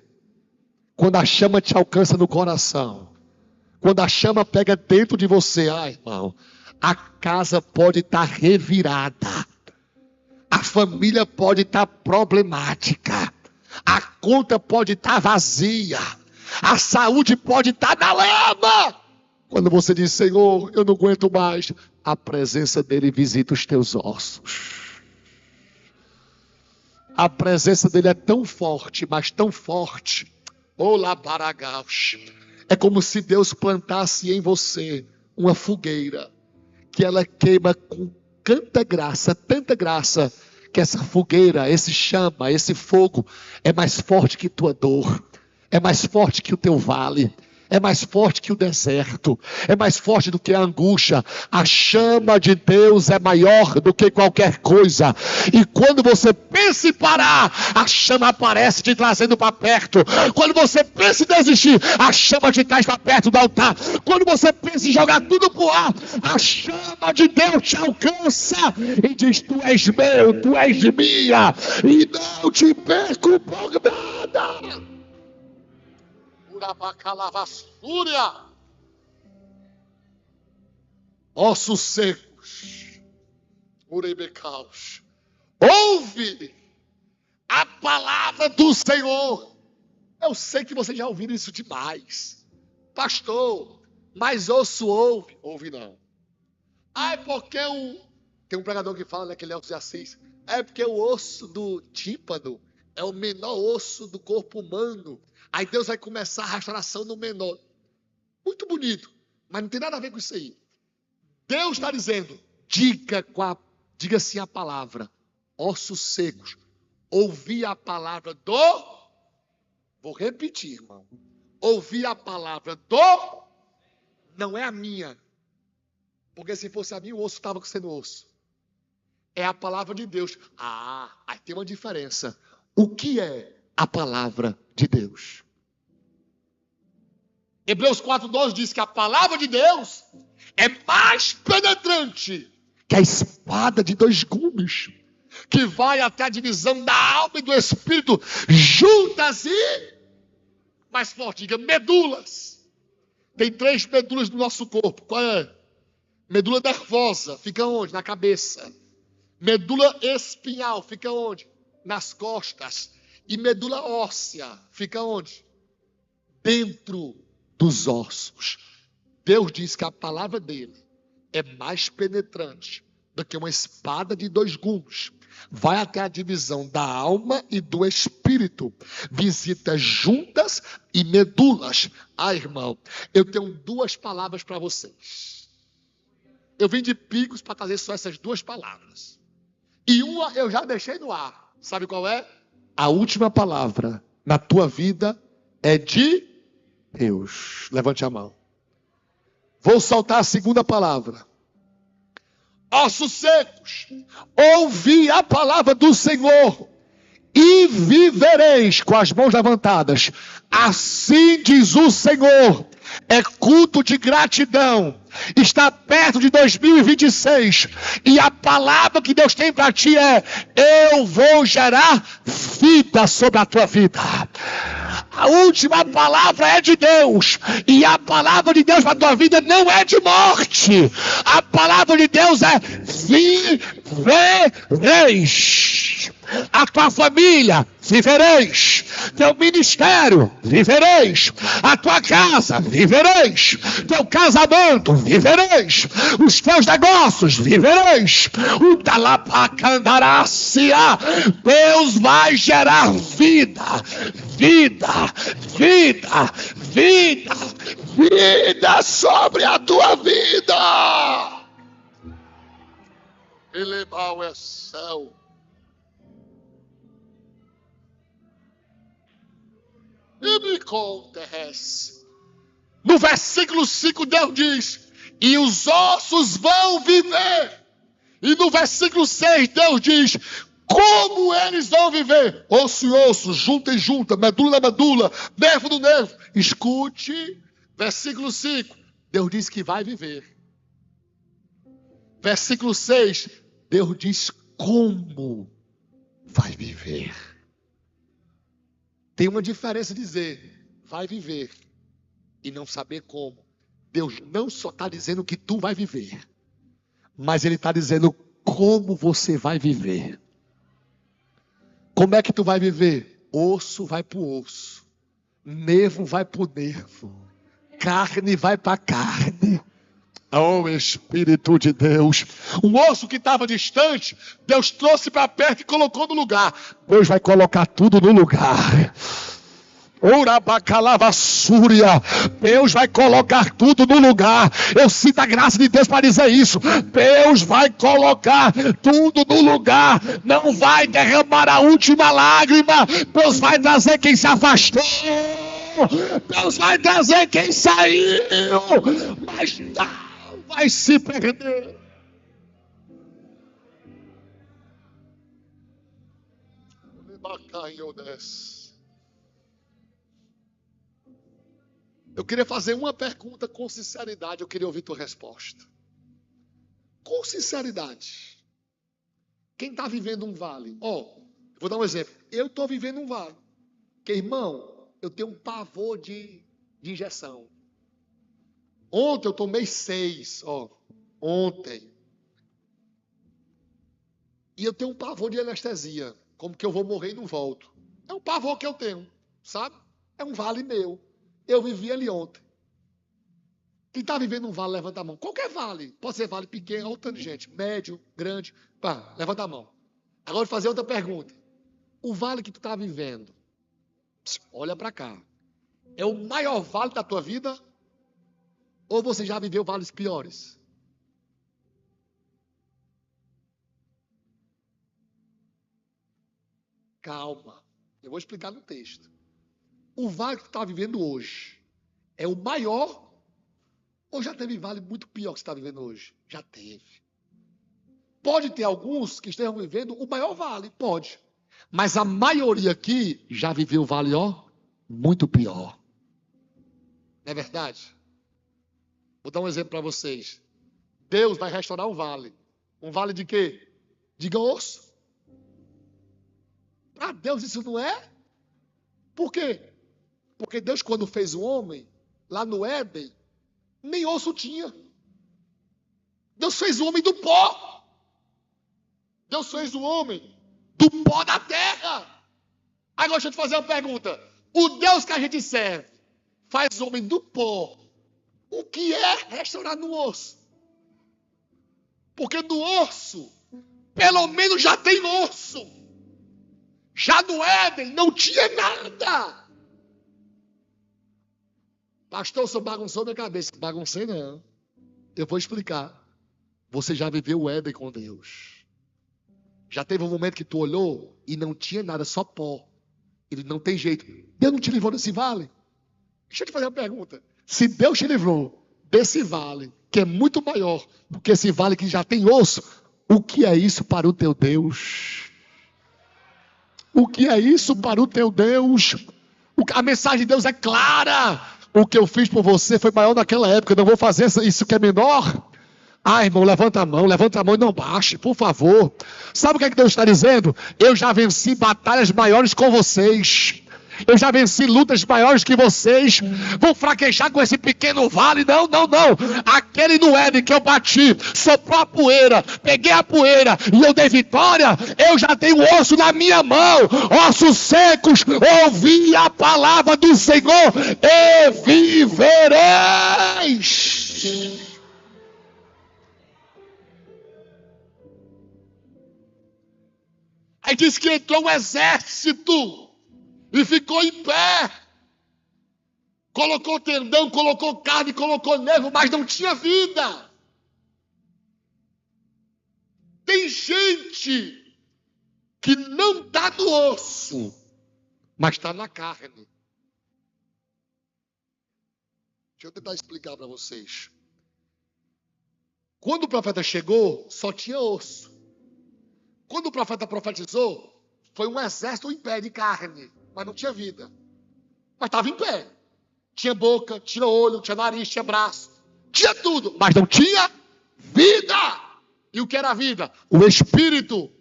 quando a chama te alcança no coração, quando a chama pega dentro de você, ai irmão, a casa pode estar revirada. A família pode estar problemática. A conta pode estar vazia. A saúde pode estar na lama. Quando você diz, Senhor, eu não aguento mais, a presença dele visita os teus ossos. A presença dele é tão forte, mas tão forte. É como se Deus plantasse em você uma fogueira, que ela queima com tanta graça, que essa fogueira, esse chama, esse fogo é mais forte que tua dor, é mais forte que o teu vale, é mais forte que o deserto, é mais forte do que a angústia. A chama de Deus é maior do que qualquer coisa, e quando você pensa em parar, a chama aparece te trazendo para perto. Quando você pensa em desistir, a chama te traz para perto do altar. Quando você pensa em jogar tudo pro ar, a chama de Deus te alcança e diz, tu és meu, tu és minha, e não te perco por nada. Ossos secos, urebecaus, ouve a palavra do Senhor. Eu sei que vocês já ouviram isso demais, pastor, mas osso ouve não. É porque tem um pregador que fala, né, que ele é o de Assis, é porque o osso do tímpano é o menor osso do corpo humano. Aí Deus vai começar a restauração no menor. Muito bonito, mas não tem nada a ver com isso aí. Deus está dizendo, diga assim a palavra, ossos secos, ouvi a palavra do, vou repetir, irmão, ouvi a palavra do, não é a minha, porque se fosse a minha, o osso estava sendo osso. É a palavra de Deus. Aí tem uma diferença. O que é a palavra de Deus? Hebreus 4:12 diz que a palavra de Deus é mais penetrante que a espada de 2 gumes, que vai até a divisão da alma e do espírito, juntas e, mais forte, diga, medulas. Tem 3 medulas no nosso corpo. Qual é? Medula nervosa, fica onde? Na cabeça. Medula espinhal, fica onde? Nas costas. E medula óssea, fica onde? Dentro dos ossos. Deus diz que a palavra dele é mais penetrante do que uma espada de 2 gumes. vai até a divisão da alma e do espírito, visita juntas e medulas. Irmão, eu tenho 2 palavras para vocês. Eu vim de Picos para trazer só essas 2 palavras. E uma eu já deixei no ar. Sabe qual é? A última palavra na tua vida é de Deus. Levante a mão. Vou soltar a segunda palavra. Ossos secos, ouvi a palavra do Senhor e vivereis, com as mãos levantadas. Assim diz o Senhor. É culto de gratidão. Está perto de 2026. E a palavra que Deus tem para ti é: eu vou gerar vida sobre a tua vida. A última palavra é de Deus. E a palavra de Deus para a tua vida não é de morte. A palavra de Deus é: vivereis. A tua família, vivereis. Teu ministério, vivereis. A tua casa, vivereis. Teu casamento, vivereis. Os teus negócios, vivereis. O talapacandarácia. Deus vai gerar vida. Vida, vida, vida, vida sobre a tua vida. Elevar o céu. E me contes. No versículo 5, Deus diz: e os ossos vão viver. E no versículo 6, Deus diz: como eles vão viver? Osso e osso, junta e junta, medula na medula, nervo no nervo. Escute, versículo 5, Deus diz que vai viver. Versículo 6, Deus diz como vai viver. Tem uma diferença dizer vai viver e não saber como. Deus não só está dizendo que tu vai viver, mas Ele está dizendo como você vai viver. Como é que tu vai viver? Osso vai para o osso, nervo vai para o nervo, carne vai para a carne. Oh, Espírito de Deus. Um osso que estava distante, Deus trouxe para perto e colocou no lugar. Deus vai colocar tudo no lugar. Urabacalavassúria. Deus vai colocar tudo no lugar. Eu sinto a graça de Deus para dizer isso. Deus vai colocar tudo no lugar. Não vai derramar a última lágrima. Deus vai trazer quem se afastou. Deus vai trazer quem saiu. Mas não vai se perder. Eu queria fazer uma pergunta com sinceridade. Eu queria ouvir tua resposta. Com sinceridade. Quem está vivendo um vale? Vou dar um exemplo. Eu estou vivendo um vale. Porque, irmão, eu tenho um pavor de injeção. Ontem eu tomei 6. Ontem. E eu tenho um pavor de anestesia. Como que eu vou morrer e não volto. É um pavor que eu tenho. Sabe? É um vale meu. Eu vivi ali ontem. Quem está vivendo um vale, levanta a mão. Qualquer vale. Pode ser vale pequeno ou tangente. Médio, grande. Levanta a mão. Agora vou fazer outra pergunta. O vale que tu está vivendo, olha para cá. É o maior vale da tua vida? Ou você já viveu vales piores? Calma. Eu vou explicar no texto. O vale que tu está vivendo hoje é o maior ou já teve vale muito pior que você está vivendo hoje? Já teve. Pode ter alguns que estejam vivendo o maior vale, pode. Mas a maioria aqui já viveu o vale, muito pior. Não é verdade? Vou dar um exemplo para vocês. Deus vai restaurar um vale. Um vale de quê? Diga osso. Para Deus isso não é? Por quê? Porque Deus, quando fez o homem, lá no Éden, nem osso tinha. Deus fez o homem do pó. Deus fez o homem do pó da terra. Agora deixa eu te fazer uma pergunta. O Deus que a gente serve faz o homem do pó. O que é restaurar no osso? Porque no osso pelo menos já tem osso. Já no Éden não tinha nada. Pastor, você bagunçou minha cabeça. Baguncei não. Eu vou explicar. Você já viveu o Éden com Deus. Já teve um momento que tu olhou e não tinha nada, só pó. Ele não tem jeito. Deus não te livrou desse vale? Deixa eu te fazer uma pergunta. Se Deus te livrou desse vale, que é muito maior do que esse vale que já tem osso, o que é isso para o teu Deus? O que é isso para o teu Deus? A mensagem de Deus é clara. O que eu fiz por você foi maior naquela época. Eu não vou fazer isso que é menor. Ah, irmão, levanta a mão e não baixe, por favor. Sabe o que é que Deus está dizendo? Eu já venci batalhas maiores com vocês. Eu já venci lutas maiores que vocês. Vou fraquejar com esse pequeno vale? Não. Aquele no Éden que eu bati, soprou a poeira, peguei a poeira e eu dei vitória. Eu já tenho osso na minha mão, ossos secos. Ouvi a palavra do Senhor e vivereis. Aí diz que entrou um exército e ficou em pé. Colocou tendão, colocou carne, colocou nervo, mas não tinha vida. Tem gente que não está no osso, mas está na carne. Deixa eu tentar explicar para vocês. Quando o profeta chegou, só tinha osso. Quando o profeta profetizou, foi um exército em pé de carne, mas não tinha vida. Mas estava em pé. Tinha boca, tinha olho, tinha nariz, tinha braço. Tinha tudo, mas não tinha vida. E o que era a vida? O espírito.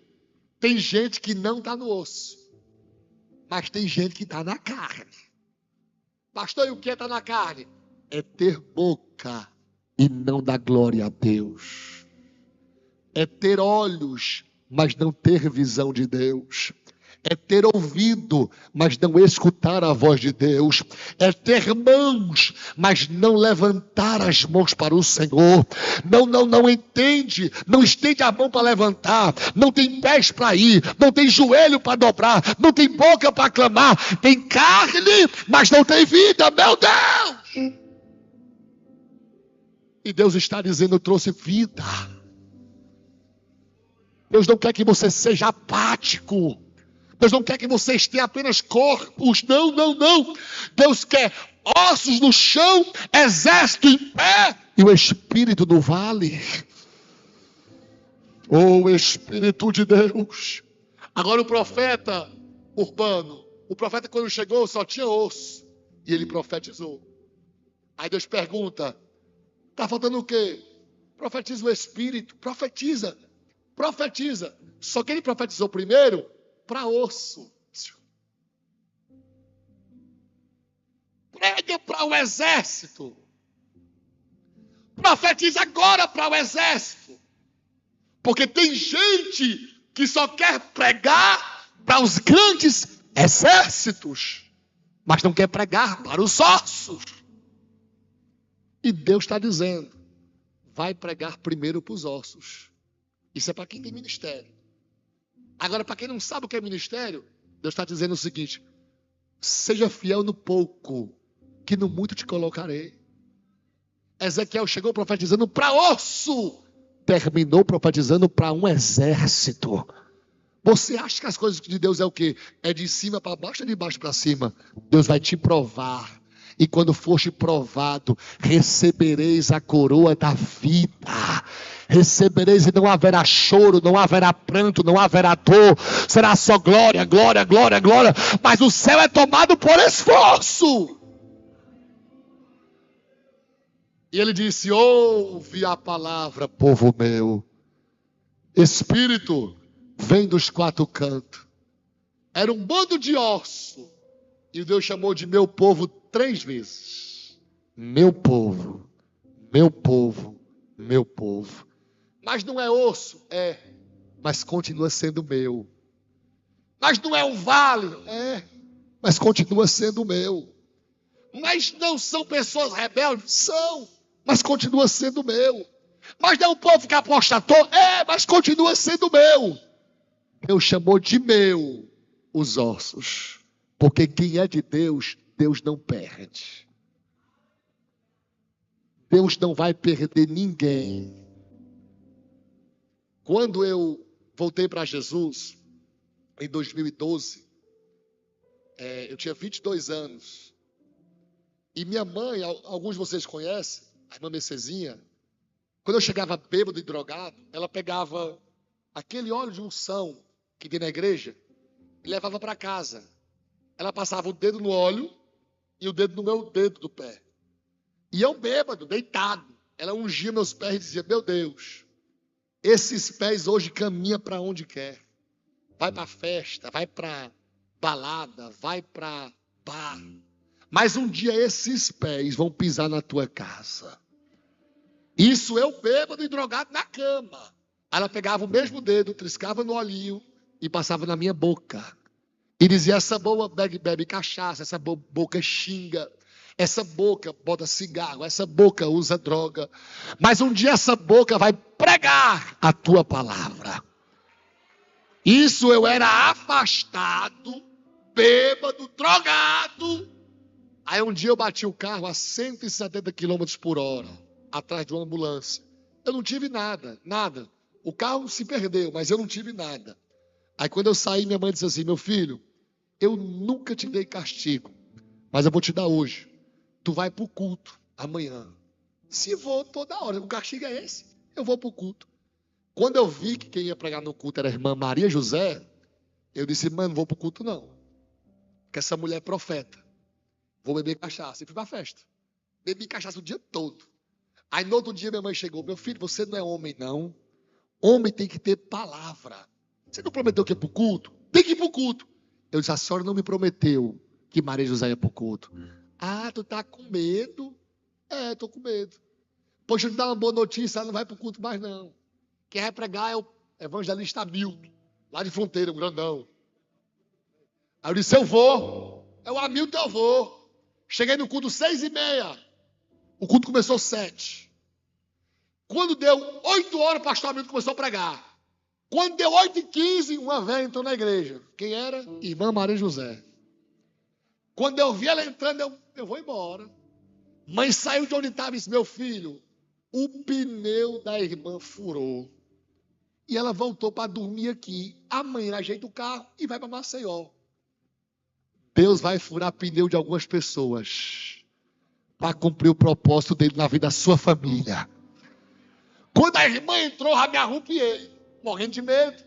Tem gente que não está no osso, mas tem gente que está na carne. Pastor, e o que está na carne? É ter boca e não dar glória a Deus. É ter olhos, mas não ter visão de Deus. É ter ouvido, mas não escutar a voz de Deus. É ter mãos, mas não levantar as mãos para o Senhor. Não entende, não estende a mão para levantar. Não tem pés para ir, não tem joelho para dobrar, não tem boca para clamar. Tem carne, mas não tem vida, meu Deus. E Deus está dizendo, eu trouxe vida. Deus não quer que você seja apático. Deus não quer que vocês tenham apenas corpos. Não. Deus quer ossos no chão, exército em pé e o Espírito no vale. Oh, Espírito de Deus. Agora o profeta Urbano, o profeta quando chegou só tinha osso. E ele profetizou. Aí Deus pergunta, está faltando o quê? Profetiza o Espírito, profetiza. Só que ele profetizou primeiro para osso. Prega para o exército. Profetiza agora para o exército. Porque tem gente que só quer pregar para os grandes exércitos, mas não quer pregar para os ossos. E Deus está dizendo, vai pregar primeiro para os ossos. Isso é para quem tem ministério. Agora, para quem não sabe o que é ministério, Deus está dizendo o seguinte, seja fiel no pouco, que no muito te colocarei. Ezequiel chegou profetizando para osso, terminou profetizando para um exército. Você acha que as coisas de Deus é o quê? É de cima para baixo ou de baixo para cima? Deus vai te provar. E quando foste provado, recebereis a coroa da vida. Recebereis e não haverá choro, não haverá pranto, não haverá dor. Será só glória. Mas o céu é tomado por esforço. E ele disse, ouve a palavra, povo meu. Espírito vem dos quatro cantos. Era um bando de osso. E Deus chamou de meu povo 3 vezes. Meu povo, meu povo, meu povo. Mas não é osso? É. Mas continua sendo meu. Mas não é um vale? É. Mas continua sendo meu. Mas não são pessoas rebeldes? São. Mas continua sendo meu. Mas daí o povo que apostatou, mas continua sendo meu. Deus chamou de meu os ossos. Porque quem é de Deus, Deus não perde. Deus não vai perder ninguém. Quando eu voltei para Jesus, em 2012, eu tinha 22 anos. E minha mãe, alguns de vocês conhecem, a irmã Mercezinha, quando eu chegava bêbado e drogado, ela pegava aquele óleo de unção que tem na igreja e levava para casa. Ela passava o dedo no óleo e o dedo no meu dedo do pé. E eu bêbado, deitado. Ela ungia meus pés e dizia, meu Deus, esses pés hoje caminham para onde quer. Vai para festa, vai para balada, vai para bar. Mas um dia esses pés vão pisar na tua casa. Isso eu bêbado e drogado na cama. Ela pegava o mesmo dedo, triscava no olhinho e passava na minha boca. E dizia, essa boca bebe cachaça, essa boca xinga, essa boca bota cigarro, essa boca usa droga. Mas um dia essa boca vai pregar a tua palavra. Isso eu era afastado, bêbado, drogado. Aí um dia eu bati o carro a 170 km por hora, atrás de uma ambulância. Eu não tive nada. O carro se perdeu, mas eu não tive nada. Aí quando eu saí, minha mãe disse assim, meu filho, eu nunca te dei castigo, mas eu vou te dar hoje. Tu vai para o culto amanhã. Se vou toda hora, o castigo é esse, eu vou para o culto. Quando eu vi que quem ia pregar no culto era a irmã Maria José, eu disse, mãe, não vou para o culto não, porque essa mulher é profeta. Vou beber cachaça. E fui para a festa. Bebi cachaça o dia todo. Aí no outro dia minha mãe chegou, meu filho, você não é homem não. Homem tem que ter palavra. Você não prometeu que ia para o culto? Tem que ir para o culto. Eu disse, a senhora não me prometeu que Maria José ia para o culto. Ah, tu tá com medo? Tô com medo. Poxa, eu te dar uma boa notícia, ela não vai para o culto mais não. Quem vai pregar é o evangelista Hamilton, lá de Fronteira, um grandão. Aí eu disse, eu vou. É o Hamilton, eu vou. Cheguei no culto 6h30. O culto começou 7. Quando deu 8 horas, o pastor Hamilton começou a pregar. Quando deu 8h15, uma velha entrou na igreja. Quem era? Irmã Maria José. Quando eu vi ela entrando, eu vou embora. Mãe saiu de onde estava e disse, meu filho, o pneu da irmã furou. E ela voltou para dormir aqui. Amanhã ajeita o carro e vai para Maceió. Deus vai furar pneu de algumas pessoas para cumprir o propósito dele na vida da sua família. Quando a irmã entrou, eu me arrupiei, morrendo de medo.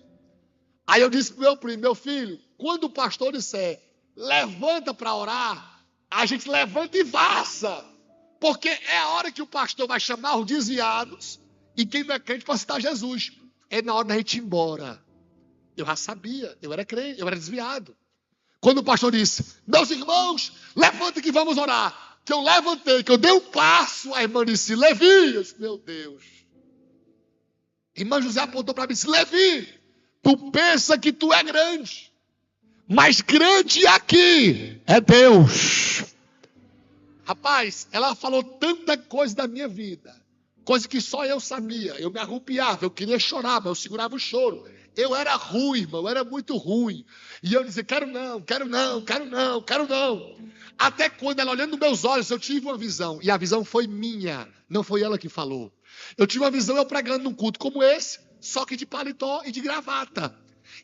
Aí eu disse para o meu primo, meu filho, quando o pastor disser, levanta para orar, a gente levanta e vaza. Porque é a hora que o pastor vai chamar os desviados e quem não é crente para citar Jesus. É na hora da gente ir embora. Eu já sabia, eu era crente, eu era desviado. Quando o pastor disse, meus irmãos, levanta que vamos orar. Que eu levantei, que eu dei um passo, a irmã disse, Levi. Eu disse, meu Deus. Irmã José apontou para mim e disse, Levi, tu pensa que tu é grande. Mas grande aqui é Deus. Rapaz, ela falou tanta coisa da minha vida. Coisa que só eu sabia. Eu me arrupiava, eu queria chorar, mas eu segurava o choro. Eu era ruim, irmão, eu era muito ruim. E eu dizia, quero não. Até quando ela olhando nos meus olhos, eu tive uma visão. E a visão foi minha, não foi ela que falou. Eu tive uma visão, eu pregando num culto como esse, só que de paletó e de gravata.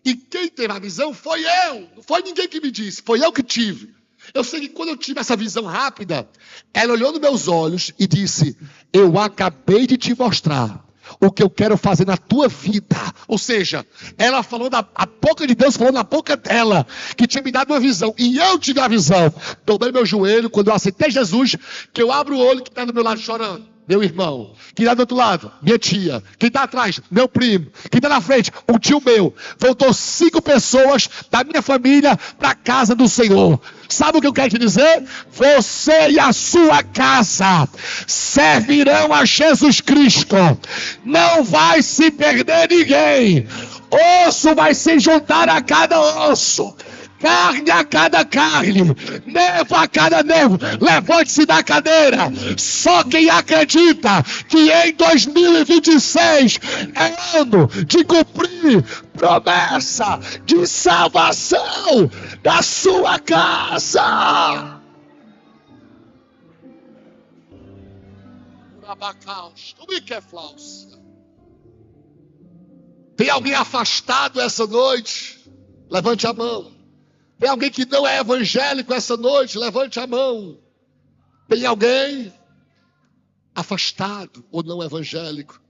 E quem teve a visão foi eu. Não foi ninguém que me disse, foi eu que tive. Eu sei que quando eu tive essa visão rápida, ela olhou nos meus olhos e disse, eu acabei de te mostrar o que eu quero fazer na tua vida. Ou seja, ela falou, a boca de Deus falou na boca dela, que tinha me dado uma visão, e eu tive a visão. Dobrei meu joelho, quando eu aceitei Jesus, que eu abro o olho, que está do meu lado chorando, meu irmão. Quem está do outro lado? Minha tia. Quem está atrás? Meu primo. Quem está na frente? Um tio meu. Voltou 5 pessoas da minha família para a casa do Senhor. Sabe o que eu quero te dizer? Você e a sua casa servirão a Jesus Cristo. Não vai se perder ninguém. Osso vai se juntar a cada osso. carne a cada carne, nervo a cada nervo. Levante-se da cadeira. Só quem acredita que em 2026 é ano de cumprir promessa de salvação da sua casa. Tem alguém afastado essa noite? Levante a mão. Tem alguém que não é evangélico essa noite? Levante a mão. Tem alguém afastado ou não evangélico?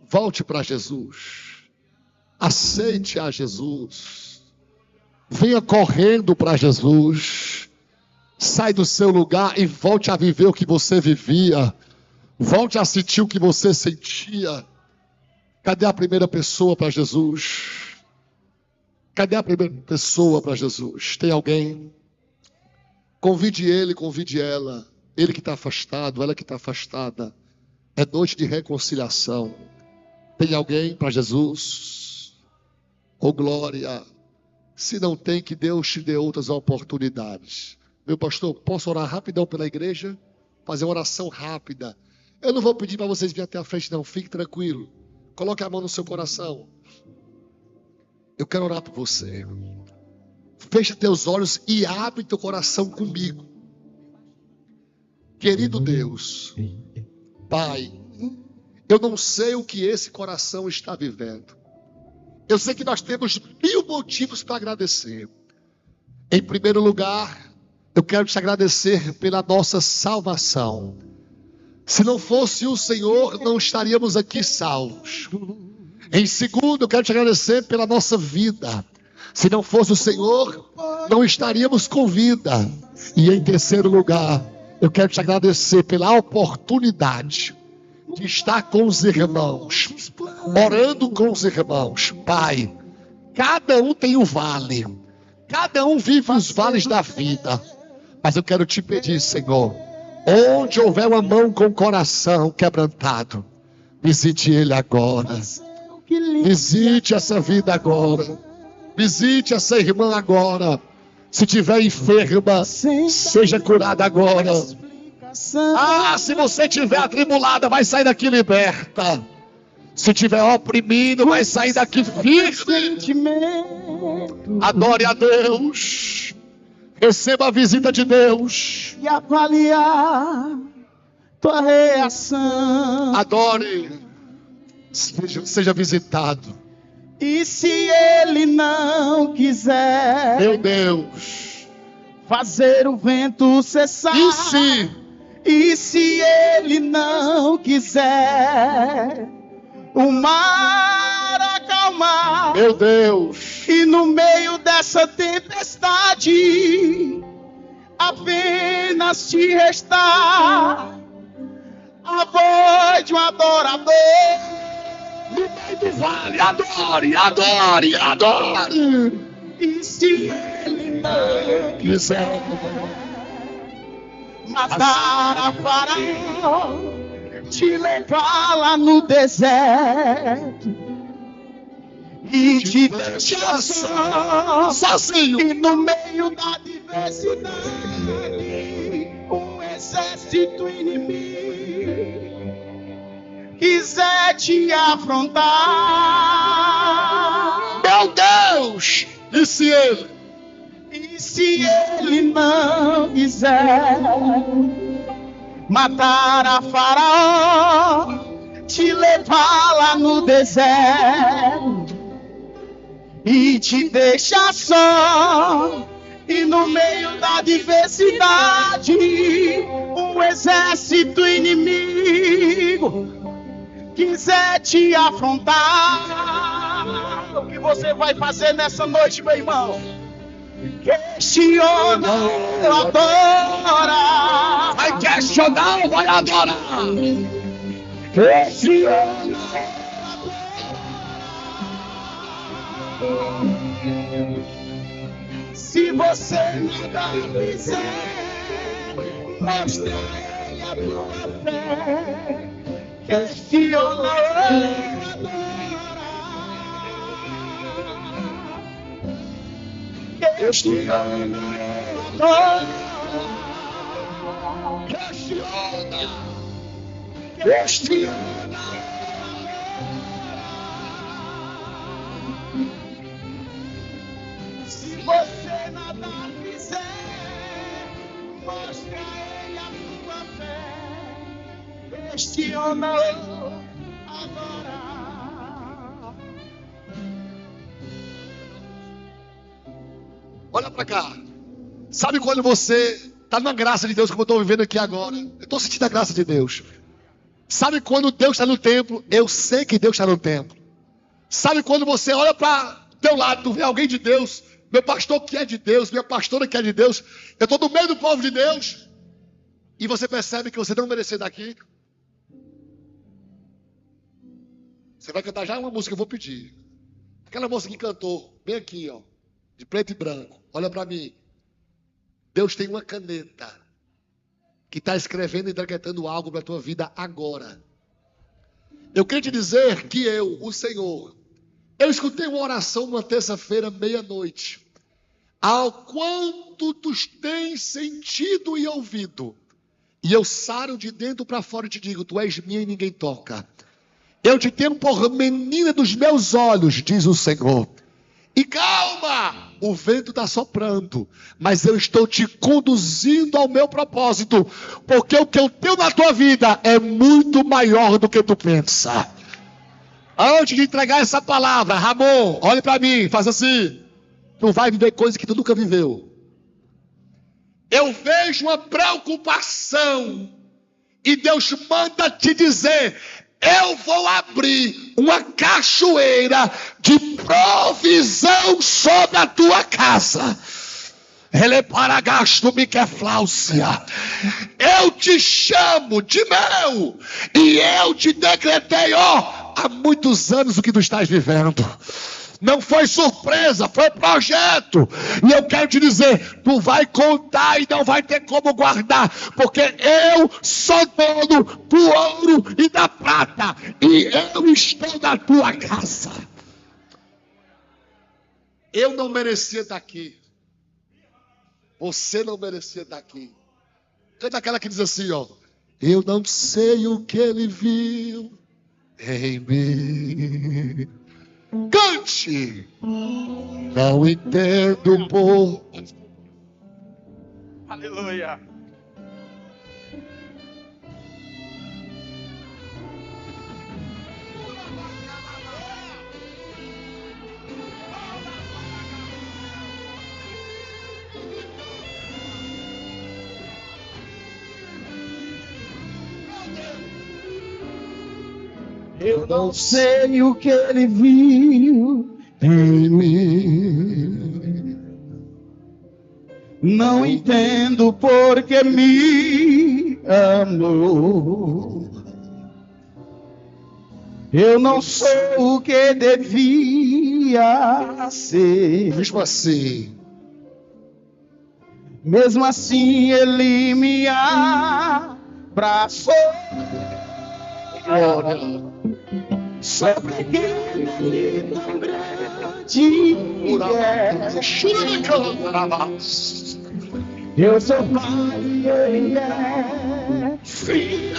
Volte para Jesus. Aceite a Jesus. Venha correndo para Jesus. Sai do seu lugar e volte a viver o que você vivia. Volte a sentir o que você sentia. Cadê a primeira pessoa para Jesus? Cadê a primeira pessoa para Jesus? Tem alguém? Convide ele, convide ela. Ele que está afastado, ela que está afastada. É noite de reconciliação. Tem alguém para Jesus? Oh glória! Se não tem, que Deus te dê outras oportunidades. Meu pastor, posso orar rapidão pela igreja? Fazer uma oração rápida. Eu não vou pedir para vocês virem até a frente, não. Fique tranquilo. Coloque a mão no seu coração. Eu quero orar por você. Fecha teus olhos e abre teu coração comigo. Querido Deus, Pai, eu não sei o que esse coração está vivendo. Eu sei que nós temos 1000 motivos para agradecer. Em primeiro lugar, eu quero te agradecer pela nossa salvação. Se não fosse o Senhor, não estaríamos aqui salvos. Em segundo, eu quero te agradecer pela nossa vida. Se não fosse o Senhor, não estaríamos com vida. E em terceiro lugar, eu quero te agradecer pela oportunidade de estar com os irmãos, orando com os irmãos. Pai, cada um tem um vale, cada um vive os vales da vida. Mas eu quero te pedir, Senhor, onde houver uma mão com o coração quebrantado, visite ele agora. Visite essa vida agora. Visite essa irmã agora. Se tiver enferma, seja curada agora. Se você tiver atribulada, vai sair daqui liberta. Se tiver oprimido, vai sair daqui firme. Adore a Deus. Receba a visita de Deus. E avaliar tua reação. Adore. Seja visitado. E se ele não quiser, meu Deus, fazer o vento cessar? E se ele não quiser, o mar acalmar? Meu Deus. E no meio dessa tempestade, apenas te restar a voz de um adorador. No meio do vale, adore, adore, adore. E se ele não quiser matar a Faraó, te levar lá no deserto e te deixar sozinho. E no meio da diversidade, um exército inimigo quiser te afrontar. Meu Deus! E se ele não quiser matar a Faraó, te levar lá no deserto e te deixar só? E no meio da diversidade, um exército inimigo quiser te afrontar, o que você vai fazer nessa noite, meu irmão? Questiona ou adora? Vai questionar ou vai adorar? Questiona. Se você nada fizer, mostra a ele a tua fé. Questiona ou adora? Este ano eu adoro. Este ano. Se você nada fizer, mostra a ele a tua fé. Este ano eu adorar. Olha pra cá. Sabe quando você está na graça de Deus, como eu estou vivendo aqui agora? Eu estou sentindo a graça de Deus. Sabe quando Deus está no templo? Eu sei que Deus está no templo. Sabe quando você olha para o teu lado, tu vê alguém de Deus, meu pastor que é de Deus, minha pastora que é de Deus, eu estou no meio do povo de Deus, e você percebe que você não merecia daqui? Você vai cantar já uma música que eu vou pedir. Aquela moça que cantou, bem aqui, ó, de preto e branco, olha para mim. Deus tem uma caneta que está escrevendo e decretando algo para a tua vida agora. Eu quero te dizer que eu, o Senhor, eu escutei uma oração numa terça-feira, meia-noite. Ao quanto tu tens sentido e ouvido, e eu saro de dentro para fora e te digo, tu és minha e ninguém toca. Eu te tenho por menina dos meus olhos, diz o Senhor. E calma, o vento está soprando, mas eu estou te conduzindo ao meu propósito, porque o que eu tenho na tua vida é muito maior do que tu pensa. Antes de entregar essa palavra, Ramon, olhe para mim, faz assim. Tu vai viver coisas que tu nunca viveu. Eu vejo uma preocupação, e Deus manda te dizer, eu vou abrir uma cachoeira de provisão sobre a tua casa. Ele é paragasto miquefláusia. Eu te chamo de meu, e eu te decretei, ó, há muitos anos o que tu estás vivendo. Não foi surpresa, foi projeto. E eu quero te dizer, tu vai contar e não vai ter como guardar, porque eu sou dono do ouro e da prata, e eu estou na tua casa. Eu não merecia estar aqui. Você não merecia estar aqui. Canta aquela que diz assim, ó. Eu não sei o que ele viu em mim. Cante! Não entendo por... Aleluia. Eu não sei o que ele viu em mim. Não entendo porque me amou. Eu não sou o que devia ser. Mesmo assim ele me abraçou. Só porque ele tão grande é. Eu sou pai e ele é filho.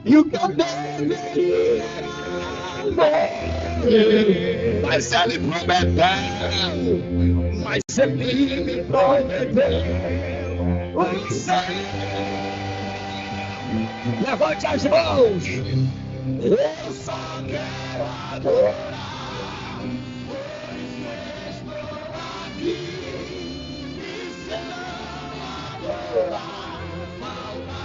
E o que eu deveria ver, mas ele prometeu, mas ele me prometeu. O céu. Levante as mãos. Eu só quero adorar. Pois estou aqui. E se não adorar, falta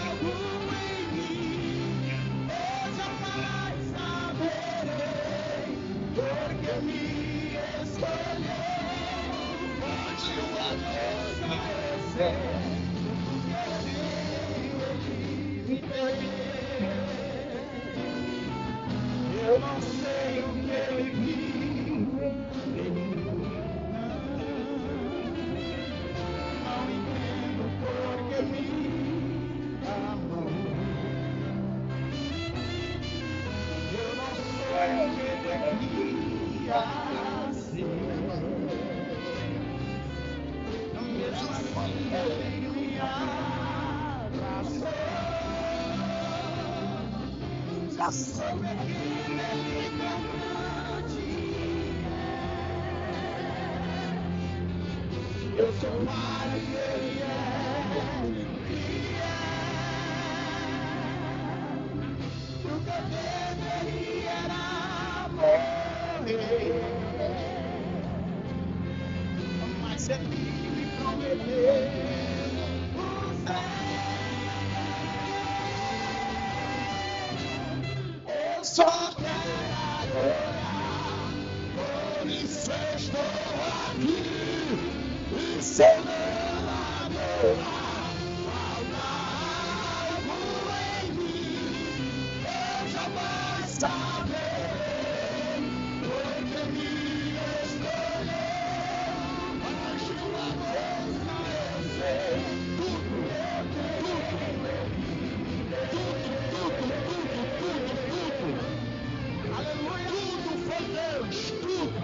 algo em mim. Eu jamais saberei, porque me escolheu. Pode uma coisa ser. Eu não sei o que ele viu. Não entendo porque me amou. Eu não sei o que devia assim. Mesmo quando ele me abraçou, já soube que ele eu sou mais que ele o que deveria era morrer, mas ele me prometeu o céu. Eu só quero adorar, por isso estou aqui. Se não adorar, falta algo em mim, eu jamais saberei, porque me escolheu, mas de uma coisa eu sei, tudo aleluia, tudo foi Deus, tudo.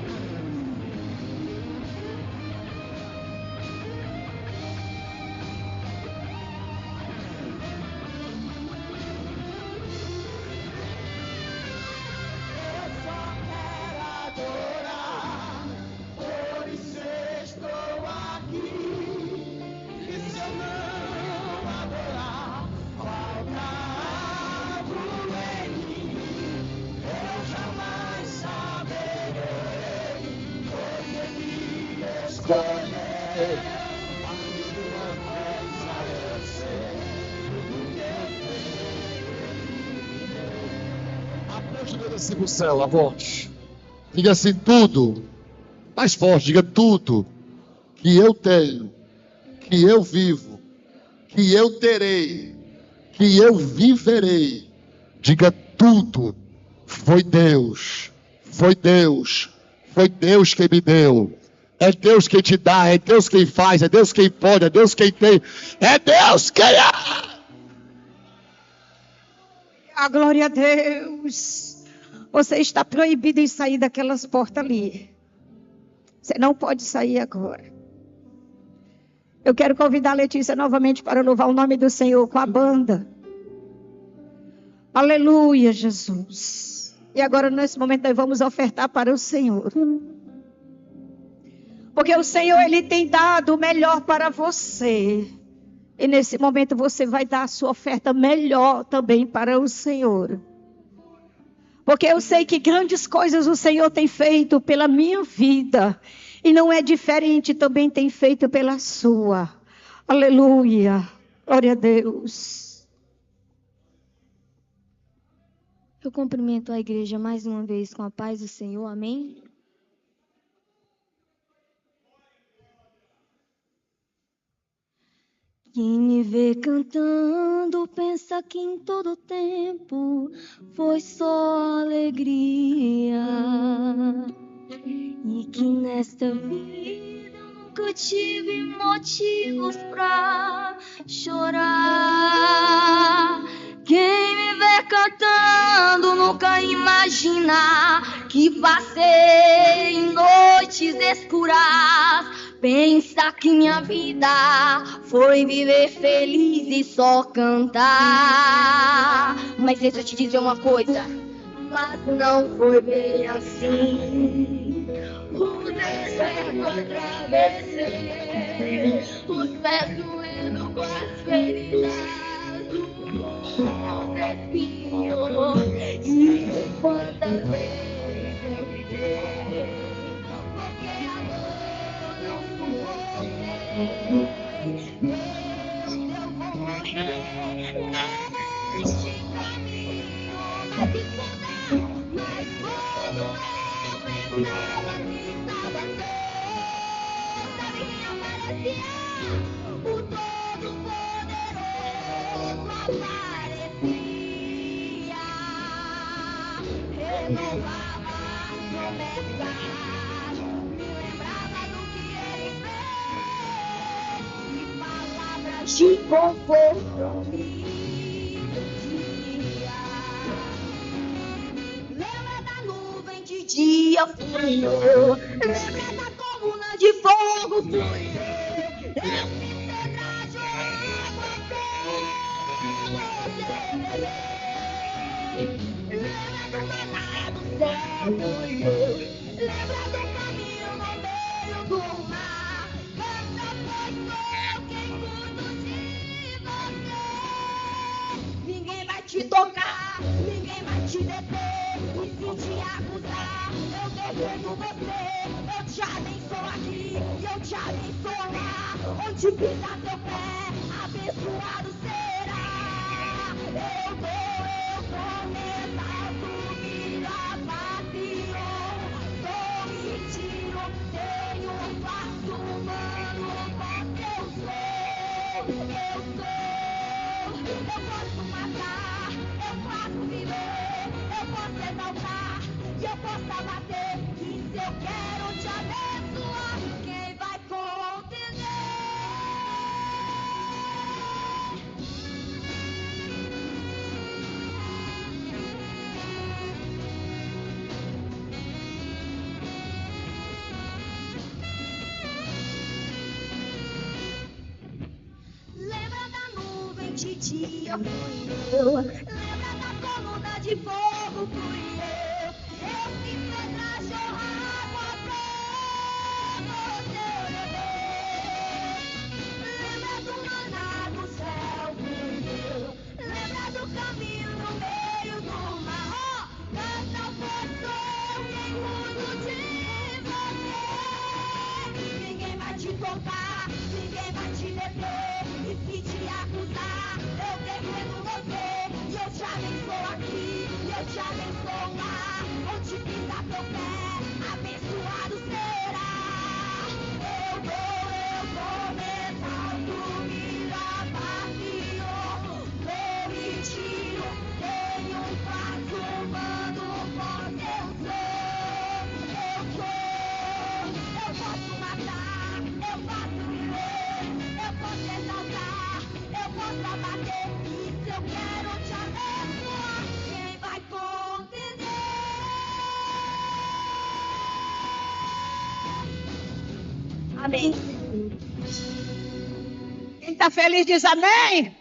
Assim pro céu, a voz. Diga assim, tudo. Mais forte, diga tudo que eu tenho, que eu vivo, que eu terei, que eu viverei. Diga tudo. Foi Deus. Foi Deus. Foi Deus quem me deu. É Deus quem te dá, é Deus quem faz, é Deus quem pode, é Deus quem tem, é Deus quem é. A glória a Deus. Você está proibido em sair daquelas portas ali. Você não pode sair agora. Eu quero convidar a Letícia novamente para louvar o nome do Senhor com a banda. Aleluia, Jesus. E agora, nesse momento, nós vamos ofertar para o Senhor. Porque o Senhor, Ele tem dado o melhor para você. E nesse momento, você vai dar a sua oferta melhor também para o Senhor. Porque eu sei que grandes coisas o Senhor tem feito pela minha vida. E não é diferente, também tem feito pela sua. Aleluia. Glória a Deus. Eu cumprimento a igreja mais uma vez com a paz do Senhor. Amém? Quem me vê cantando pensa que em todo tempo foi só alegria, e que nesta vida eu nunca tive motivos pra chorar. Quem me vê cantando nunca imagina que passei em noites escuras. Pensa que minha vida foi viver feliz e só cantar. Mas deixa eu te dizer uma coisa, mas não foi bem assim. O deserto atravessei, os pés doendo com as feridas do espinho. E quantas vezes eu gritei, porque amor não eu vou morrer neste caminho da dificuldade, mas quando eu pensava que estava certa, minha aparecia o Todo-Poderoso aparecia, renovava as promessas, me lembrava do que ele fez, palavras de conforto me dizia. Lembra da nuvem de dia fui eu. Lembra da coluna de fogo, fui eu. Eu fiz pedaço água pra você beber. Lembra do maná do céu, fui eu. Lembra do caminho no meio do mar. Essa foi quem cuidou de você. Ninguém vai te tocar, ninguém vai te deter. E se te acusar, eu defendo você. Eu te abençoo aqui, eu te abençoo lá. Onde pisar teu pé, abençoado será. Eu começo a subir a passeio. Sou e tiro, tenho um passo humano, mas eu sou. Eu posso matar, eu posso viver, eu posso exaltar e eu posso abater. E se eu quero te abençoar, quem vai contender? Lembra da nuvem de dia, fui eu. Lembra da coluna de fogo, fui eu. Eu fiz pedra jorrar água pra você beber. Lembra do maná do céu, fui eu. Lembra do caminho no meio do mar. Dessa foi quem cuido de você. Ninguém vai te tocar, ninguém vai te deter. E se te acusar, eu defendo você. E eu te abençoo aqui, e eu te abençoo lá. Onde pisar teu pé, abençoado será. Eu começo a subir a passeio. Vou e tiro, tenho um passo humano, pois eu sou. Eu posso matar, eu posso viver, eu posso exaltar, eu posso abater. E se eu quero te abençoar, quem vai contender? Amém. Quem está feliz diz amém.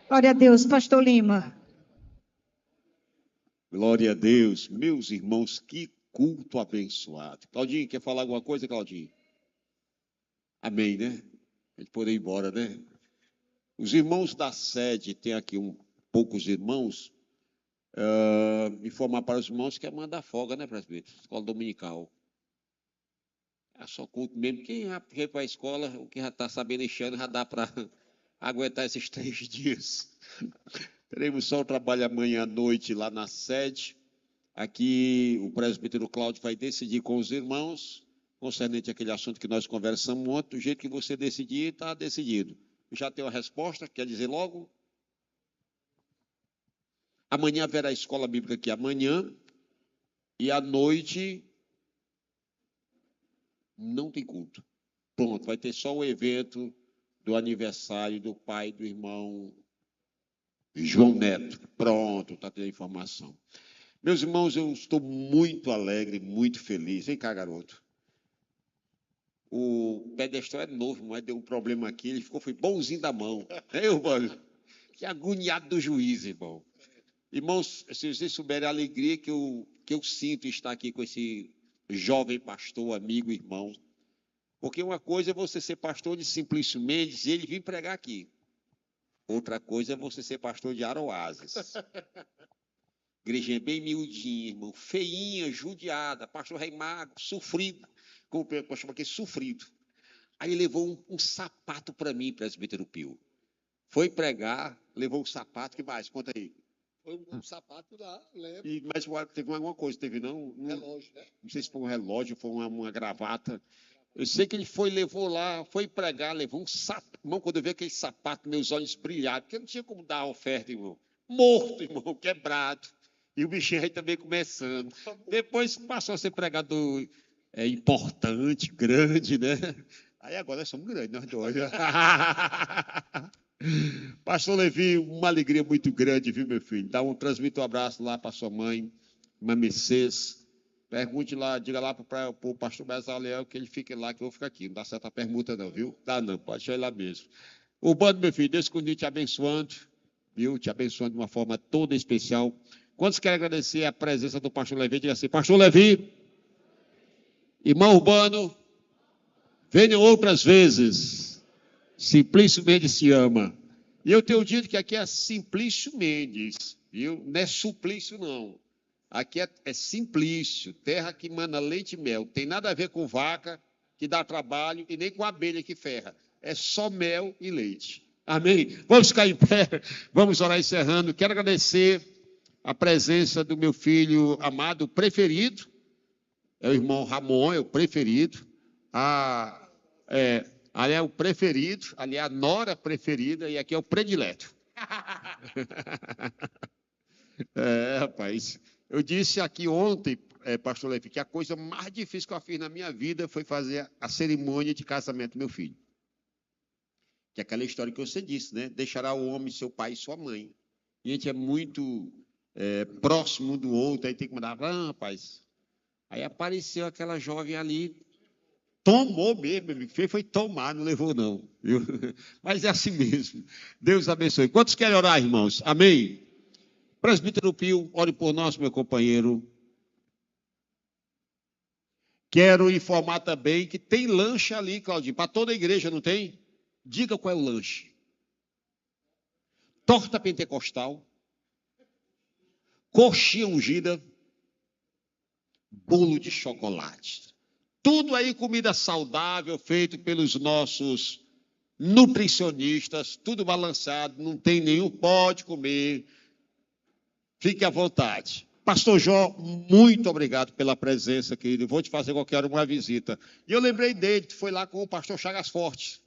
Glória a Deus, pastor Lima. Glória a Deus. Meus irmãos, que culto abençoado. Claudinho, quer falar alguma coisa, Claudinho? Amém, né? A gente poder ir embora, né? Os irmãos da sede, tem aqui poucos irmãos, informar para os irmãos que é mandar folga, né, presbítero? Escola dominical. É só culto mesmo. Quem já foi para a escola, o que já está sabendo enxando, já dá para aguentar esses 3 dias. Teremos só o trabalho amanhã à noite lá na sede. Aqui o presbítero Cláudio vai decidir com os irmãos, concernente àquele assunto que nós conversamos ontem. Do jeito que você decidir, está decidido. Já tem a resposta, quer dizer logo? Amanhã haverá escola bíblica aqui amanhã. E à noite não tem culto. Pronto, vai ter só o evento do aniversário do pai do irmão João Neto. Pronto, está tendo a informação. Meus irmãos, eu estou muito alegre, muito feliz. Vem cá, garoto. O pedestal é novo, mas deu um problema aqui, ele foi bonzinho da mão. Irmão? Que agoniado do juiz, irmão. Irmãos, se vocês souberem a alegria que eu sinto estar aqui com esse jovem pastor, amigo, irmão. Porque uma coisa é você ser pastor de Simplício Mendes e ele vir pregar aqui. Outra coisa é você ser pastor de Aroazes. Igrejinha bem miudinha, irmão, feinha, judiada, pastor rei mago, sofrido, como o pastor chama aqui, sofrido. Aí levou um sapato para mim, presbítero Pio. Foi pregar, levou um sapato, que mais? Conta aí. Foi um sapato lá, lembro. Mas teve alguma coisa, teve não? Relógio, né? Não sei se foi um relógio, foi uma gravata. Eu sei que ele levou lá, foi pregar, levou um sapato. Irmão, quando eu vi aquele sapato, meus olhos brilharam, porque não tinha como dar a oferta, irmão. Morto, irmão, quebrado. E o bichinho aí também começando. Depois passou a ser pregador importante, grande, né? Aí agora nós somos grandes, nós dois. Pastor Levi, uma alegria muito grande, viu, meu filho? Transmita um abraço lá para sua mãe, irmã Mercedes. Pergunte lá, diga lá para o pastor Bezalel que ele fique lá, que eu vou ficar aqui. Não dá certa pergunta não, viu? Dá não, pode deixar ele lá mesmo. Urbano, meu filho, Deus continue te abençoando, viu? Te abençoando de uma forma toda especial. Quantos querem agradecer a presença do pastor Levi? Diga assim, pastor Levi, irmão Urbano, venham outras vezes. Simplício Mendes se ama. E eu tenho dito que aqui é Simplício Mendes, viu? Não é Suplício, não. Aqui é Simplício, terra que mana leite e mel. Tem nada a ver com vaca, que dá trabalho, e nem com abelha que ferra. É só mel e leite. Amém? Vamos ficar em pé, vamos orar encerrando. Quero agradecer a presença do meu filho amado preferido, é o irmão Ramon, é o preferido. Ali é o preferido, ali é a nora preferida, e aqui é o predileto. Rapaz, eu disse aqui ontem, pastor Levi, que a coisa mais difícil que eu fiz na minha vida foi fazer a cerimônia de casamento do meu filho. Que é aquela história que você disse, né? Deixará o homem seu pai e sua mãe. E a gente é muito próximo um do outro, aí tem que mandar, rapaz. Aí apareceu aquela jovem ali, tomou mesmo, meu filho foi tomar, não levou não. Viu? Mas é assim mesmo. Deus abençoe. Quantos querem orar, irmãos? Amém? Presbítero Pio, ore por nós, meu companheiro. Quero informar também que tem lanche ali, Claudinho, para toda a igreja, não tem? Diga qual é o lanche. Torta pentecostal, coxinha ungida, bolo de chocolate. Tudo aí comida saudável, feito pelos nossos nutricionistas, tudo balanceado, não tem nenhum, pode comer. Fique à vontade. Pastor Jó, muito obrigado pela presença, querido. Vou te fazer qualquer uma visita. E eu lembrei dele, foi lá com o pastor Chagas Forte.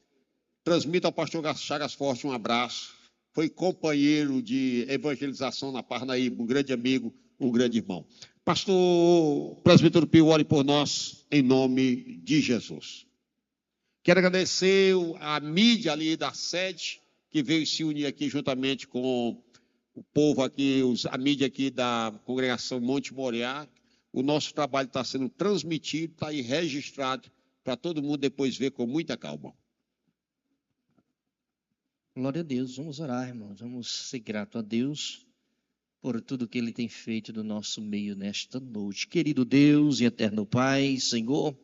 Transmito ao pastor Chagas Forte um abraço. Foi companheiro de evangelização na Parnaíba, um grande amigo, um grande irmão. Pastor Presbítero Pio, ore por nós, em nome de Jesus. Quero agradecer a mídia ali da sede, que veio se unir aqui juntamente com o povo aqui, a mídia aqui da congregação Monte Moriá. O nosso trabalho está sendo transmitido, está aí registrado, para todo mundo depois ver com muita calma. Glória a Deus, vamos orar, irmãos, vamos ser gratos a Deus por tudo que Ele tem feito do nosso meio nesta noite. Querido Deus e eterno Pai, Senhor,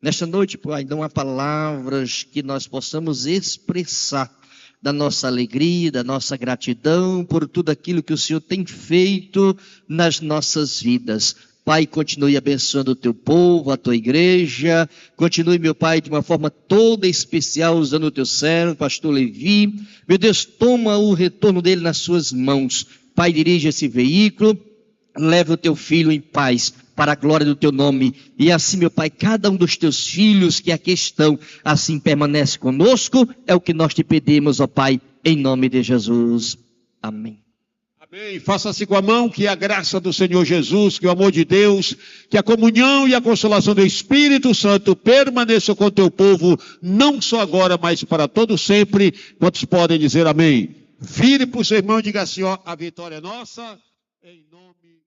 nesta noite, Pai, não há palavras que nós possamos expressar da nossa alegria, da nossa gratidão por tudo aquilo que o Senhor tem feito nas nossas vidas. Pai, continue abençoando o teu povo, a tua igreja, continue, meu Pai, de uma forma toda especial, usando o teu servo, pastor Levi. Meu Deus, toma o retorno dele nas suas mãos. Pai, dirige esse veículo, leva o teu filho em paz, para a glória do teu nome. E assim, meu Pai, cada um dos teus filhos que aqui estão, assim permanece conosco, é o que nós te pedimos, ó Pai, em nome de Jesus. Amém. Amém. Faça assim com a mão, que a graça do Senhor Jesus, que o amor de Deus, que a comunhão e a consolação do Espírito Santo permaneçam com o teu povo, não só agora, mas para todo sempre. Quantos podem dizer amém? Vire para o seu irmão e diga assim, ó, a vitória é nossa, em nome